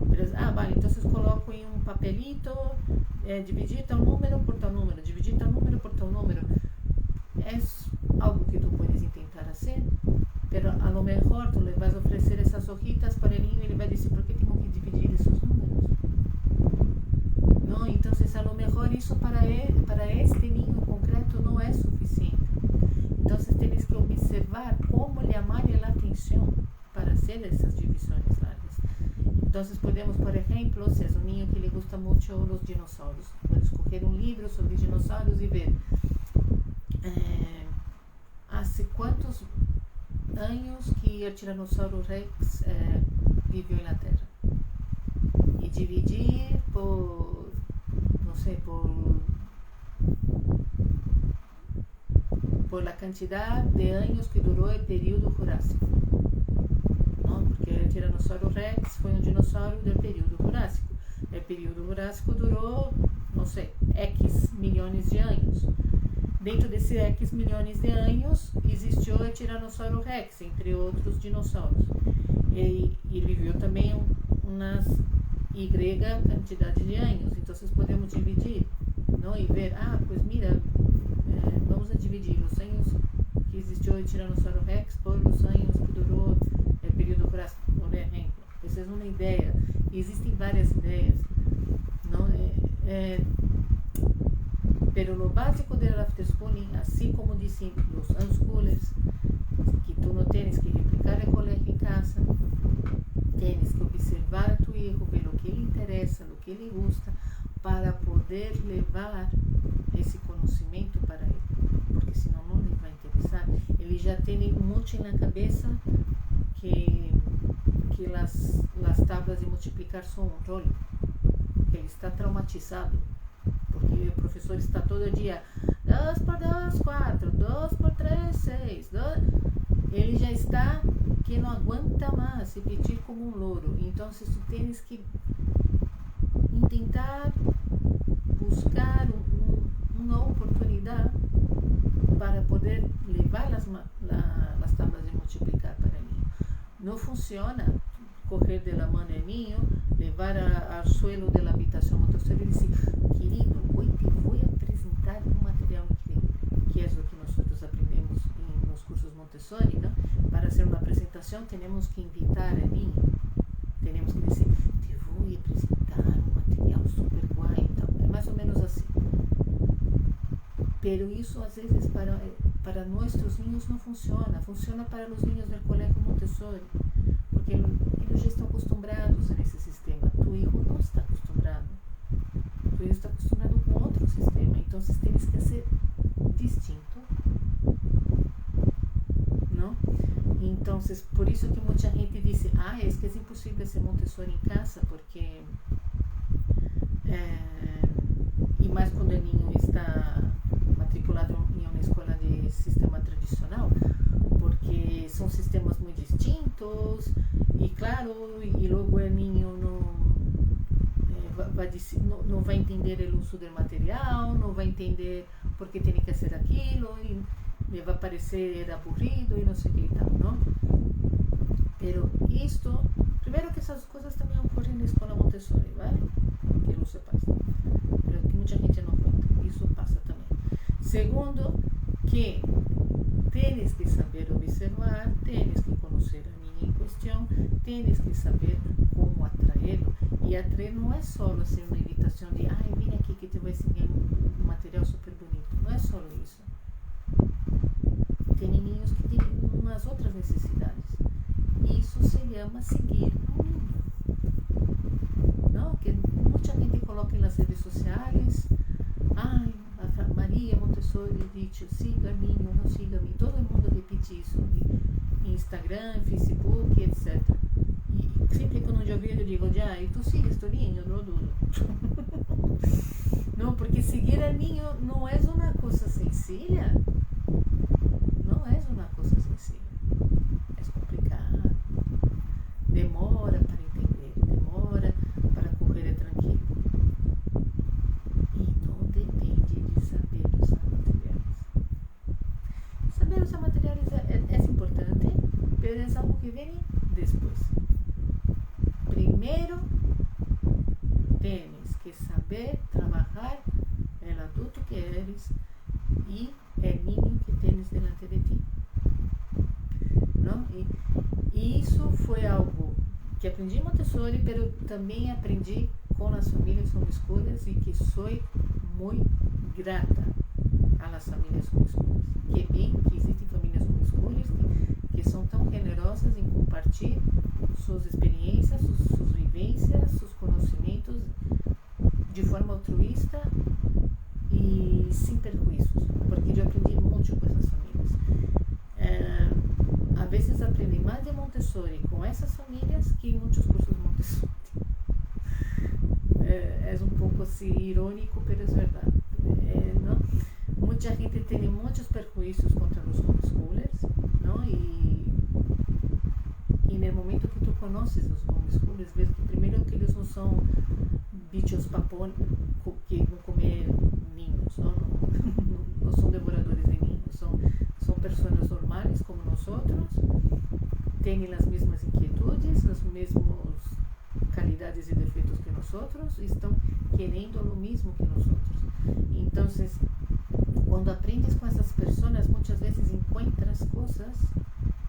Pero, vale, entonces coloco em um papelito, dividir tal número por tal número, dividir tal número por tal número. É algo que tu puedes intentar hacer, pero a lo mejor tu le vas a ofrecer essas hojitas para el niño y ele vai dizer, ¿por qué tengo que dividir esos números? No, entonces a lo mejor isso para este niño en concreto não é suficiente. Entonces tienes que observar como llamar a atención para hacer esas divisiones largas. Entonces podemos, por ejemplo, si es un niño que le gusta mucho los dinosaurios, puedes coger un libro sobre dinosaurios y ver hace cuántos años que el Tiranossauro Rex vivió en la Tierra. Y dividir por, no sé, por la cantidad de años que duró el período Jurásico, ¿no? Porque el Tiranossauro Rex fue un dinosaurio del período Jurásico. El período Jurásico duró, no sé, X millones de años. Dentro desse X milhões de anos, existiu o Tiranossauro Rex, entre outros dinossauros. E viveu também umas Y quantidade de anos. Então, podemos dividir, não? E ver, pues mira, vamos a dividir os anos que existiu o Tiranossauro Rex por os anos que durou o período Jurássico, por exemplo. Essa é uma ideia. Existem várias ideias, não? Pero lo básico del afterschooling, así como dicen los unschoolers, que tú no tienes que replicar el colegio en casa, tienes que observar a tu hijo, ver lo que le interesa, lo que le gusta, para poder levar esse conhecimento para ele, porque senão não lhe vai interessar. Ele já tem muito na cabeça que as tablas de multiplicar são um rolo, que ele está traumatizado. Porque o professor está todo dia 2 por 2, 4, 2 por 3, 6, 2. Ele já está que não aguenta mais repetir como um louro. Então, tu tens que tentar buscar uma oportunidade para poder levar as tablas de multiplicar para mim. Não funciona correr de la mano del niño, levar al suelo de la habitación Montessori y decir, querido, hoy te voy a presentar un material increíble, que es lo que nosotros aprendemos en los cursos Montessori, ¿no? Para hacer una presentación tenemos que invitar al niño, tenemos que decir, te voy a presentar un material super guay y tal, es más o menos así. Pero eso a veces para nuestros niños no funciona, funciona para los niños del colegio Montessori, porque eles já estão acostumbrados nesse sistema. Tu hijo não está acostumbrado. Tu hijo está acostumbrado com outro sistema. Então, tens que ser distinto. Não? Então, por isso que muita gente diz, é que é impossível ser Montessori em casa, porque e mais quando o niño está matriculado em uma escola de sistema tradicional, porque são sistemas muito distintos e claro, e logo o niño não vai entender o uso do material, não vai entender por que tem que fazer aquilo e me vai parecer aburrido e não sei o que e tal, não? visto, primeiro que essas coisas também ocorrem na escola Montessori, vale? Que lo sepas, pero que muita gente não conta, isso passa também. Segundo, que tienes que saber observar, tienes que conhecer a niña em questão, tienes que saber como atraí-lo. E atrair não é só assim, uma invitação de ai, vem aqui que te vou ensinar um material super bonito. Não é só isso. Tem niños que têm umas outras necessidades. Isso se chama seguir ao niño. Não? Que muita gente coloca nas redes sociais, ai, a Maria Montessori diz, siga niño, não siga mim. Todo mundo repete isso em Instagram, Facebook, etc. E sempre quando eu vejo, eu digo, já, e tu sigues tu niño, não duro. Não, porque seguir a niño não é uma coisa sencilla. Não é uma coisa sencilla. É complicado. Demora para entender, demora para correr tranquilo. Então depende de saber usar materiais. Saber usar materiais é importante, mas é algo que vem depois. Primeiro, tienes que saber trabalhar o adulto que eres e o niño que tienes delante de ti. Não? E isso foi algo que aprendi em Montessori, mas também aprendi com as famílias homeschoolers e que sou muito grata às famílias homeschoolers. Que bem que existem famílias homeschoolers que são tão generosas em compartilhar suas experiências, suas vivências, seus conhecimentos de forma altruísta e sem prejuízos, porque eu aprendi muito com essas famílias. A vezes aprendi mais de Montessori com essas famílias que em muitos cursos Montessori. É um pouco assim irônico, mas é verdade. Não? Muita gente tem muitos prejuízos contra os homeschoolers, não? E no momento que tu conheces os homeschoolers, vês que primeiro que eles não são bichos papões que vão comer ninhos, não são devoradores de ninhos, são pessoas normais como nós outros, têm as mesmas inquietudes, as mesmas qualidades e defeitos que nós outros, e estão querendo o mesmo que nós outros. Então, quando aprendes com essas pessoas, muitas vezes encontras coisas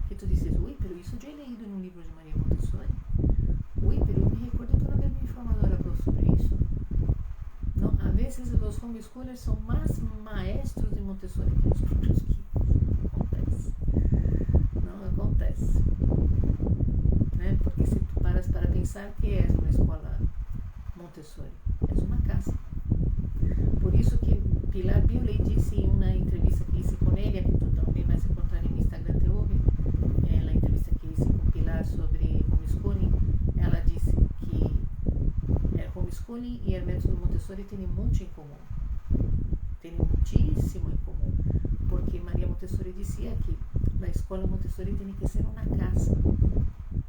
que tu dizes, ui, pero isso eu já he leído em um livro de Maria Montessori. Ui, pero eu me recordo que uma vez me informadora falou sobre isso. Não, às vezes os homeschoolers são mais maestros de Montessori que os próprios filhos. Acontece. Não acontece. Né? Porque se tu paras para pensar que é uma escola Montessori, é uma casa. Por isso que Pilar Biolay disse em uma entrevista que hice com ele, que tu também vais encontrar em Instagram te ouve, a entrevista que hice com Pilar sobre homeschooling, ela disse que homeschooling e o método Montessori têm muito em comum. Tem muitíssimo em comum. Porque Maria Montessori dizia que na escola Montessori tem que ser uma casa.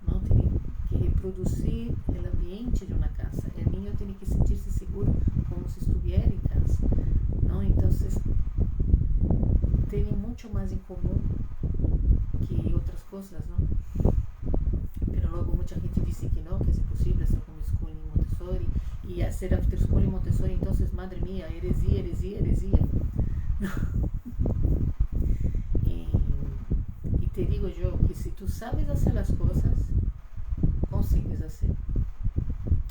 Não tem que reproduzir o ambiente de uma casa. O niño tem que sentir-se seguro como se estivesse em casa. Não? Então, tem muito mais em comum que outras coisas, não? Pero logo muita gente disse que não, que é possível ser homeschooling em Montessori e fazer after school em Montessori, então, madre mía, heresia. E te digo eu que se tu sabes fazer as coisas, consegues fazer.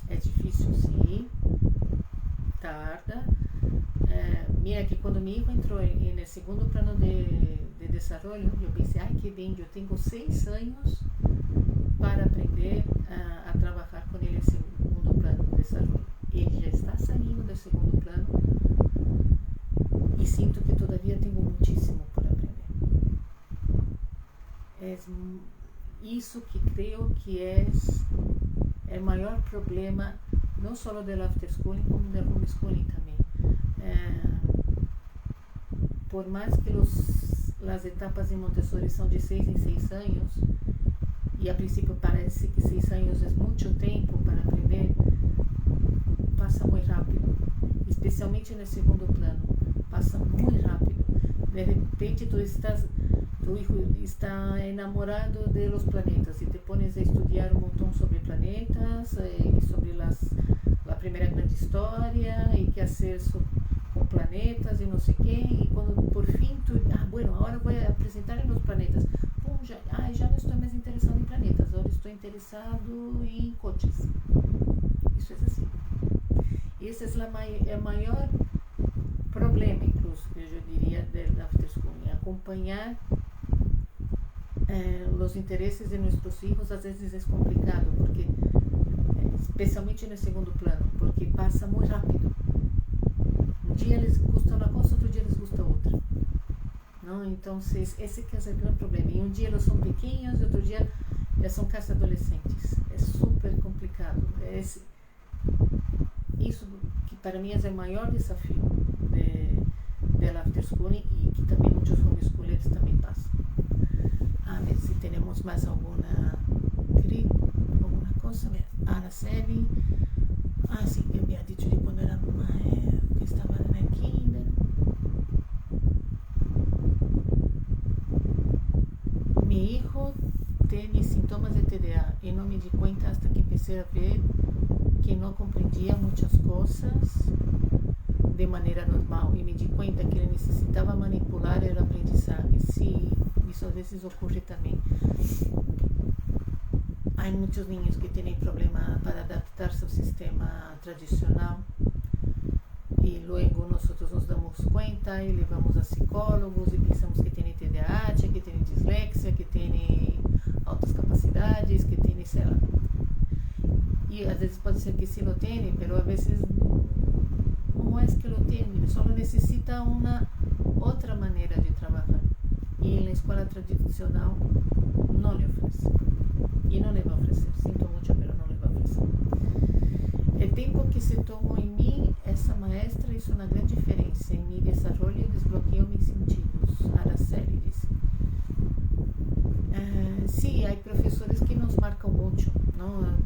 É difícil, sim, tarda. Mira que quando meu hijo entrou no segundo plano de desenvolvimento, eu pensei, ai que bem, eu tenho 6 anos para aprender a trabalhar com ele em segundo plano de desenvolvimento. Ele já está saindo do segundo plano e sinto que todavia tenho muitíssimo por aprender. É isso que creio que é o maior problema, não só do after schooling, como do homeschooling também. Por mais que as etapas em Montessori são de 6 em 6 anos, e a princípio parece que 6 anos é muito tempo para aprender, passa muito rápido, especialmente no segundo plano, passa muito rápido. De repente tu tu hijo está enamorado de los planetas y te pones a estudiar un montón sobre planetas y sobre la primera gran historia y qué hacer con planetas y no sé qué, y cuando por fin tú, bueno, ahora voy a presentar en los planetas, pum, ya no estoy más interesado en planetas, ahora estoy interesado en coches. Isso é assim. Esse é o maior problema, incluso, eu diria, da afterschooling, acompanhar os interesses de nossos filhos. Às vezes é complicado, porque especialmente no segundo plano, porque passa muito rápido. Um dia eles gostam uma coisa, outro dia eles gostam outra. Não? Então, esse que é o grande problema. E um dia eles são pequenos, outro dia eles são quase adolescentes. É super complicado. Isso que para mim é o maior desafio da afterschooling e que também muitos homeschoolers também passam. A ver se temos mais alguma coisa. Araceli, sim, eu havia dito de quando era que estava na kinder. Mi hijo tiene sintomas de TDA y no me di cuenta hasta que empecé a ver que no comprendía muchas cosas de manera normal y me di cuenta que él necesitaba manipular el aprendizaje. Sí, eso a veces ocurre también. Hay muchos niños que tienen problemas para adaptarse al sistema tradicional y luego nosotros nos damos cuenta y levamos a psicólogos y pensamos que tienen TDAH, que tienen dislexia, que tienen altas capacidades, que tienen, sei lá. Y a veces puede ser que sí lo tienen, pero a veces no es que lo tienen, solo necesita una otra manera de trabajar. Y en la escuela tradicional no le ofrece. Y no le va a ofrecer, sinto mucho, pero no le va a ofrecer. El tiempo que se tomó en mí, esa maestra hizo una gran diferencia en mi desarrollo y desbloqueó mis sentidos. Araceli dice. Sí, hay profesores que nos marcan mucho, ¿no?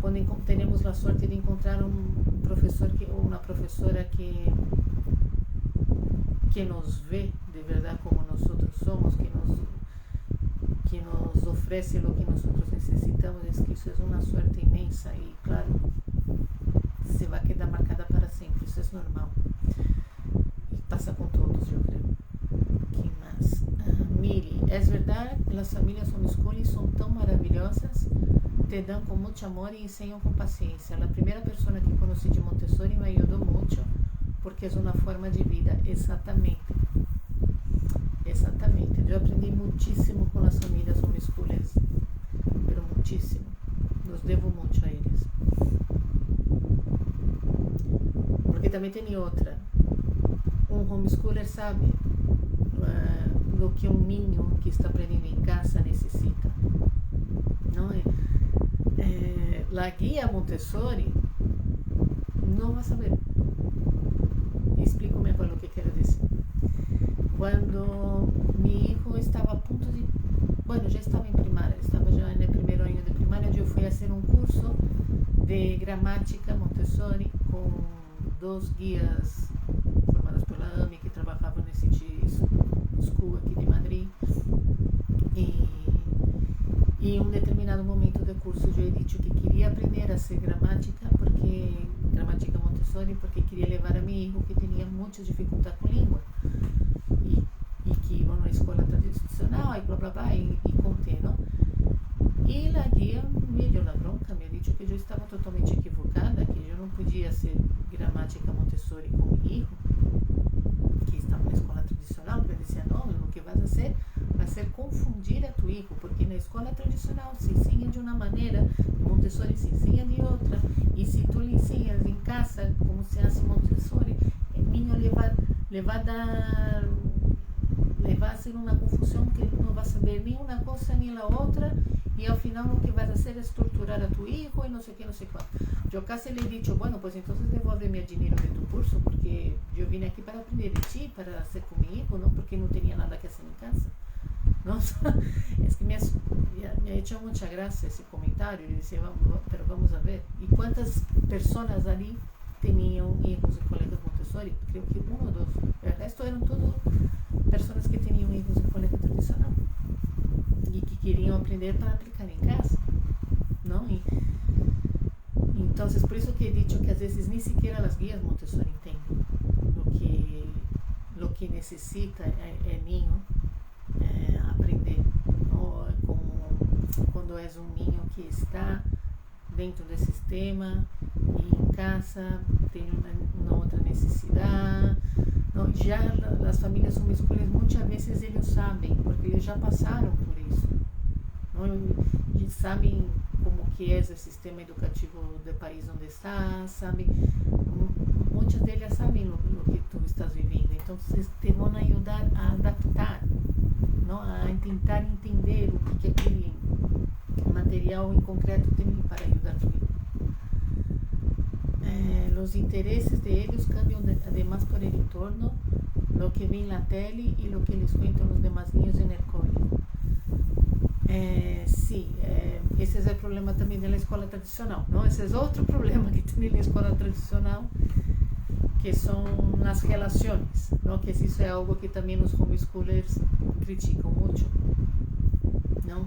Cuando tenemos la suerte de encontrar un profesor o una profesora que nos ve de verdad como nosotros somos, que nos ofrece lo que nosotros necesitamos, es que eso es una suerte inmensa y claro, se va a quedar marcada para siempre, eso es normal y pasa con todos, yo creo. ¿Qué más? Miri, es verdad, las familias homeschooling son tan maravillosas, te dan con mucho amor y enseñan con paciencia. La primera persona que conocí de Montessori me ayudó mucho porque es una forma de vida. Exatamente. Eu aprendi muchísimo com as famílias homeschoolers, pero muchísimo. Los devo muito a eles. Porque também tem outra. Um homeschooler sabe o que um niño que está aprendendo em casa necessita. Não é? La guia Montessori não vai saber. Explico melhor o que quero dizer. Quando mi hijo estava a ponto de... Bueno, já estava em primária, estava já no primeiro ano de primária, eu fui fazer um curso de gramática Montessori com 2 guias formadas pela AMI que trabalhavam nesse school aqui de Madrid. E em um determinado momento do curso eu disse que queria aprender a ser gramática Montessori, porque queria levar a meu hijo que tinha muita dificuldade com língua e que iba a uma escola tradicional e blá blá blá e contei, não? E a guia me deu na bronca, me disse que eu estava totalmente equivocada, que eu não podia ser gramática Montessori com meu hijo, que estava na escola tradicional. Eu dizia, não, o que vas a hacer vai ser confundir a tu hijo, porque na escola tradicional se ensina de uma maneira, Montessori se ensina de outra, e se tu lhe ensinas em casa como se hace Montessori, o niño le va a ser uma confusão que não vai saber nem uma coisa nem a outra, e ao final o que vai fazer é torturar a tu hijo e não sei o que, não sei quanto. Eu casi le he dicho, bueno, pues entonces devuélveme el dinero de tu curso, porque yo vine aquí para aprender de ti, para hacer con mi hijo, no porque no tenía nada que hacer en casa. Nossa, es que me ha hecho mucha gracia ese comentario. Y decía, pero vamos a ver. ¿Y cuántas personas allí tenían hijos y colegas Montessori? Creo que 1 o 2. El resto eran todos pessoas que tinham hijos em colégio tradicional e que queriam aprender para aplicar em casa, não? Então, por isso que he dicho que às vezes nem sequer as guias Montessori entendem lo que necessita é niño aprender, ¿no? Como quando é um niño que está dentro do sistema e em casa tem uma outra necessidade, não? Já as famílias homeschooling muitas vezes eles sabem, porque eles já passaram por isso, não? Eles sabem como que é o sistema educativo do país onde está, sabem, muitas delas sabem o que tu estás vivendo, então vocês te vão ajudar a adaptar, não? A tentar entender o que aquele material em concreto tem para ajudar tu. Os interesses de eles cambiam además por el entorno, lo que ven na tele e lo que les cuentan os demás niños en el colegio. Sí, esse é o problema também da escola tradicional, não? Esse é outro problema que tem na escola tradicional, que são as relações, não? Que isso é algo que também os homeschoolers criticam muito, não?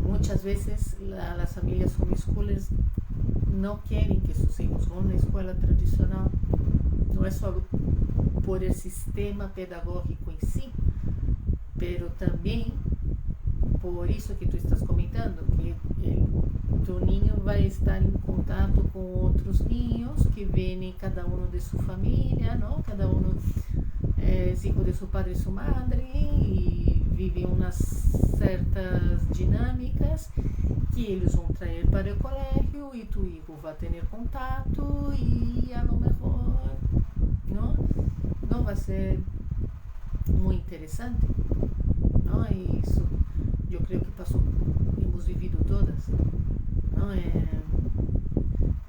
Muitas vezes as famílias homeschoolers não querem que seus filhos vão na escola tradicional, não é só por o sistema pedagógico em si, pero também por isso que tu estás comentando, que tu niño vai estar em contato com outros niños que vêm cada um de sua família, não? Cada um é filho de seu padre e sua madre e vivem umas certas dinâmicas que eles vão trazer para o colégio e tu hijo vai ter contato e a lo mejor não vai ser muito interessante, não? E isso eu creio que hemos vivido todas, não?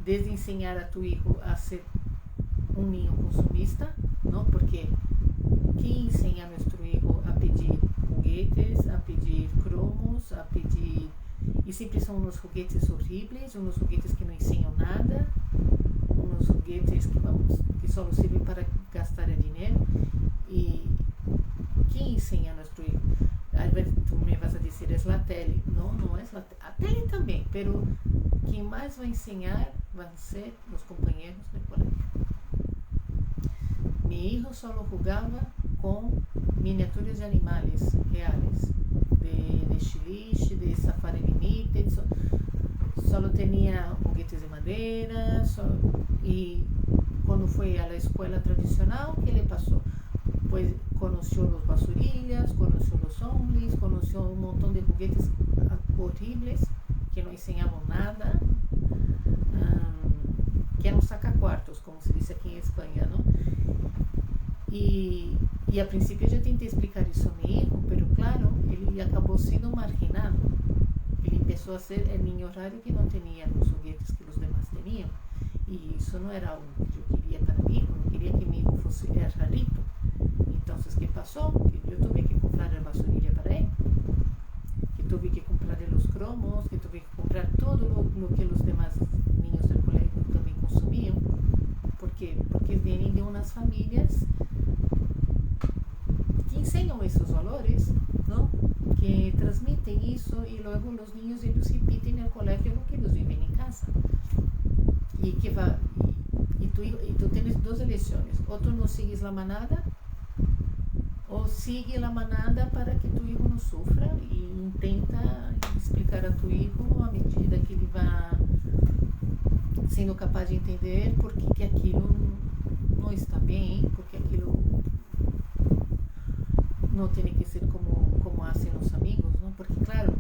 Desde ensinar a tu hijo a ser um niño consumista, não? Porque quem ensina a nosso hijo a pedir juguetes, a pedir cromos, a pedir... E sempre são uns juguetes horríveis, uns juguetes que não ensinam nada, uns juguetes que só servem para gastar dinheiro. E quem ensina a nosso hijo? Tu me vas a dizer, é a tele. Não, não é a tele. A tele também, pero quem mais vai ensinar vão ser os companheiros do colégio. Meu hijo só jogava com miniaturas de animais reais, de estiliche, de safari limited, só tinha juguetes de madeira, e quando foi à escola tradicional, que ele passou? Pues conheceu os basurilhas, conheceu os hombres, conheceu um montão de juguetes horríveis que não ensinavam nada, que eram sacacuartos, como se diz aqui em Espanha, não? E a princípio eu já tentei explicar isso a meu hijo, pero claro, ele acabou sendo marginado. Ele começou a ser o niño raro que não tinha os juguetes que os demais tinham. E isso não era algo que eu queria para mim, eu não queria que meu hijo fosse rarito. Então, o que passou? Eu tive que comprar a basurilha para ele, que tive que comprar os cromos, que tive que comprar tudo o que os demais niños do colégio também consumiam, porque vêm de umas famílias que ensinam esses valores, não? Que transmitem isso e logo os niños eles repetem no colégio o que eles vivem em casa. E tu tens duas eleições: ou tu não sigues a manada, ou sigue a manada para que tu hijo não sofra, e tenta explicar a tu hijo à medida que ele vai sendo capaz de entender porque que aquilo não está bem, porque aquilo não tem que ser como fazem os amigos, não? Porque claro,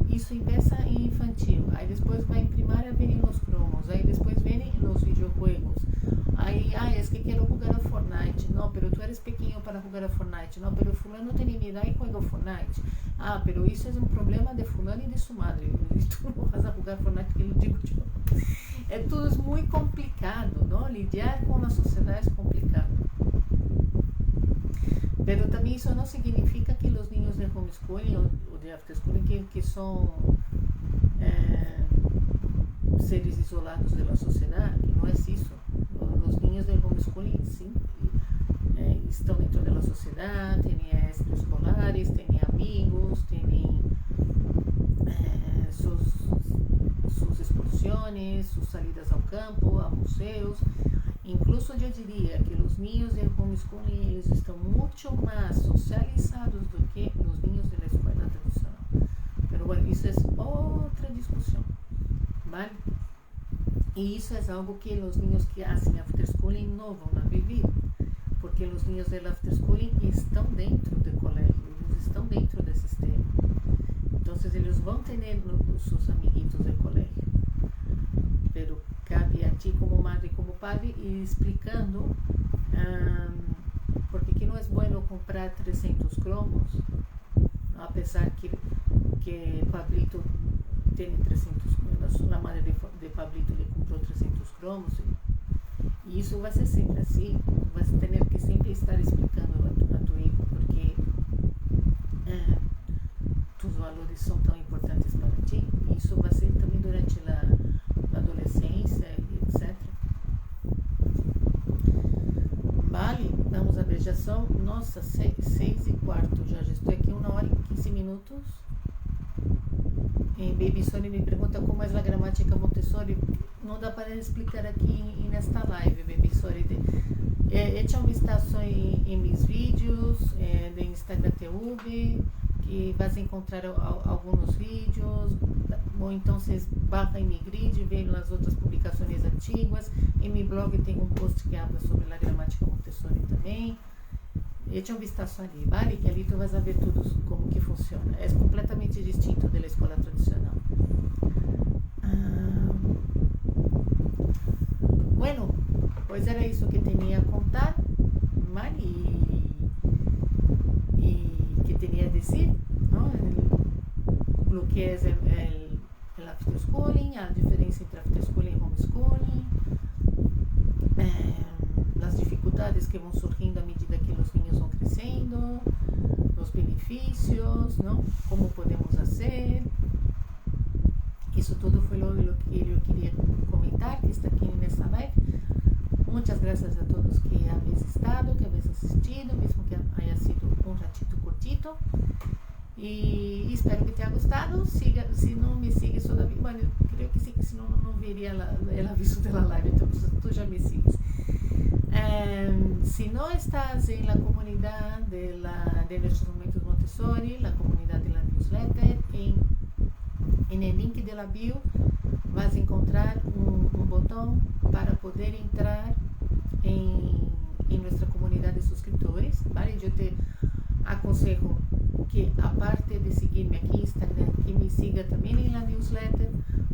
isso começa em infantil, aí depois vai em primária, vêm os cromos, aí depois vêm os videojuegos, aí, es que quero jogar a Fortnite, não, pero tu eres pequeno para jogar a Fortnite, não, pero fulano tem minha idade e joga Fortnite, pero isso é um problema de fulano e de sua madre, e tu não vas a jogar Fortnite, que eu digo, é tudo muito complicado, não? Lidiar com a sociedade é complicado. Pero também isso não significa que os niños de homeschooling ou de afterschooling que são seres isolados da sociedade, não é isso. Os niños de homeschooling sim, estão dentro da sociedade, têm extraescolares, têm amigos, têm suas exposições, suas saídas ao campo, a museus. Incluso eu diria que os niños de homeschooling eles estão muito mais socializados do que os niños da escola tradicional. Pero bueno, isso é outra discussão, vale? E isso é algo que os niños que fazem after schooling não vão viver, porque os niños do after schooling estão dentro do colégio, eles estão dentro do sistema. Então, eles vão ter seus amiguitos do colégio. Pero cabe a ti como madre e como padre ir explicando porque que não é bueno comprar 300 cromos, apesar que Pablito tem 300, a madre de Pablito lhe comprou 300 cromos, e isso vai ser sempre assim, vai ter que sempre estar explicando a tu hijo, porque tus valores são tão importantes para ti, e isso vai ser também durante a adolescência, etc. Vale, vamos a ver, já são, nossa, 6:15, já estou aqui 1 hora e 15 minutos. Baby Sony me pergunta como é a gramática Montessori. Não dá para explicar aqui nesta live, Baby Sony. Echa um vistazo em meus vídeos de Instagram TV, que vas encontrar alguns vídeos, ou então vocês barra em meu grid, veem as outras publicações antigas. Em meu blog tem um post que habla sobre a gramática Montessori também. Echa um vistazo ali, vale? Que ali tu vas a ver tudo como que funciona. É completamente distinto da escola tradicional. Bueno, pois era isso que tinha a contar, vale? E que tinha a dizer, não? O que é o after schooling, a diferença entre after schooling e homeschooling, as dificuldades que vão surgindo à medida que os niños vão crescendo, os benefícios, não? Como podemos fazer. Isso tudo foi o que eu queria comentar, que está aqui nessa live. Muitas graças a todos que habéis estado, que habéis assistido, mesmo que haya sido um ratito cortito. E espero que tenha gostado. Siga, se não me sigues todavía, bueno, creio que sim, senão não veria o aviso da live, então tu já me sigues. Si no estás en la comunidad de nuestros momentos Montessori, la comunidad de la newsletter, en el link de la bio vas a encontrar un botón para poder entrar en nuestra comunidad de suscriptores, ¿vale? Yo te aconsejo que, aparte de seguirme aquí en Instagram, que me siga también en la newsletter,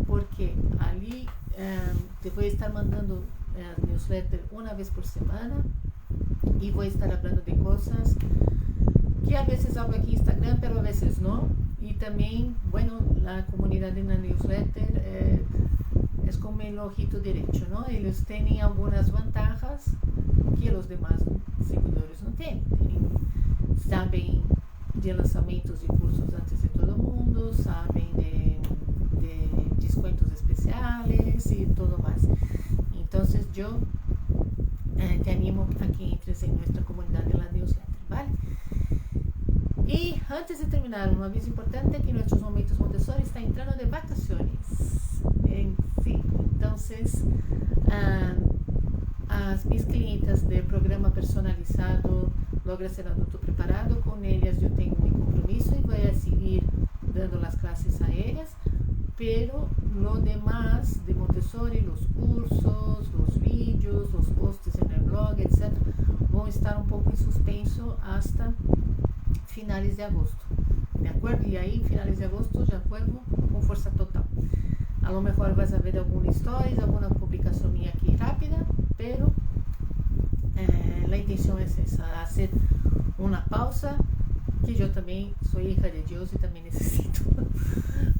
porque ali te voy a estar mandando newsletter una vez por semana y voy a estar hablando de cosas que a veces hablo aquí en Instagram, pero a veces no. Y también, bueno, la comunidad en la newsletter es como el ojito derecho, ¿no? Ellos tienen algunas ventajas que los demás seguidores no tienen. Saben de lançamentos de cursos antes de todo mundo, sabem de descuentos especiales y todo más. Entonces yo te animo a que entres en nuestra comunidad de la newsletter, ¿vale? Y antes de terminar, un aviso importante que nuestros momentos Montessori está entrando de vacaciones. Sí, entonces mis clientas del programa personalizado Logra Ser Adulto Preparado, con ellas yo tengo mi compromiso y voy a seguir dando las clases a ellas, pero lo demás de Montessori, los cursos, los vídeos, los posts en el blog, etc., vão estar un poco en suspenso hasta finales de agosto, ¿de acuerdo? Y ahí, finales de agosto, ya vuelvo con fuerza total. A lo mejor vas a ver alguna stories, alguna publicación mía aquí rápida, pero la intención es esa, hacer una pausa, que yo también soy hija de Dios y también necesito.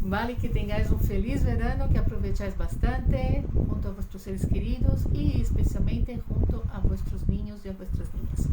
Vale, que tengáis un feliz verano, que aprovecháis bastante junto a vuestros seres queridos y especialmente junto a vuestros niños y a vuestras niñas.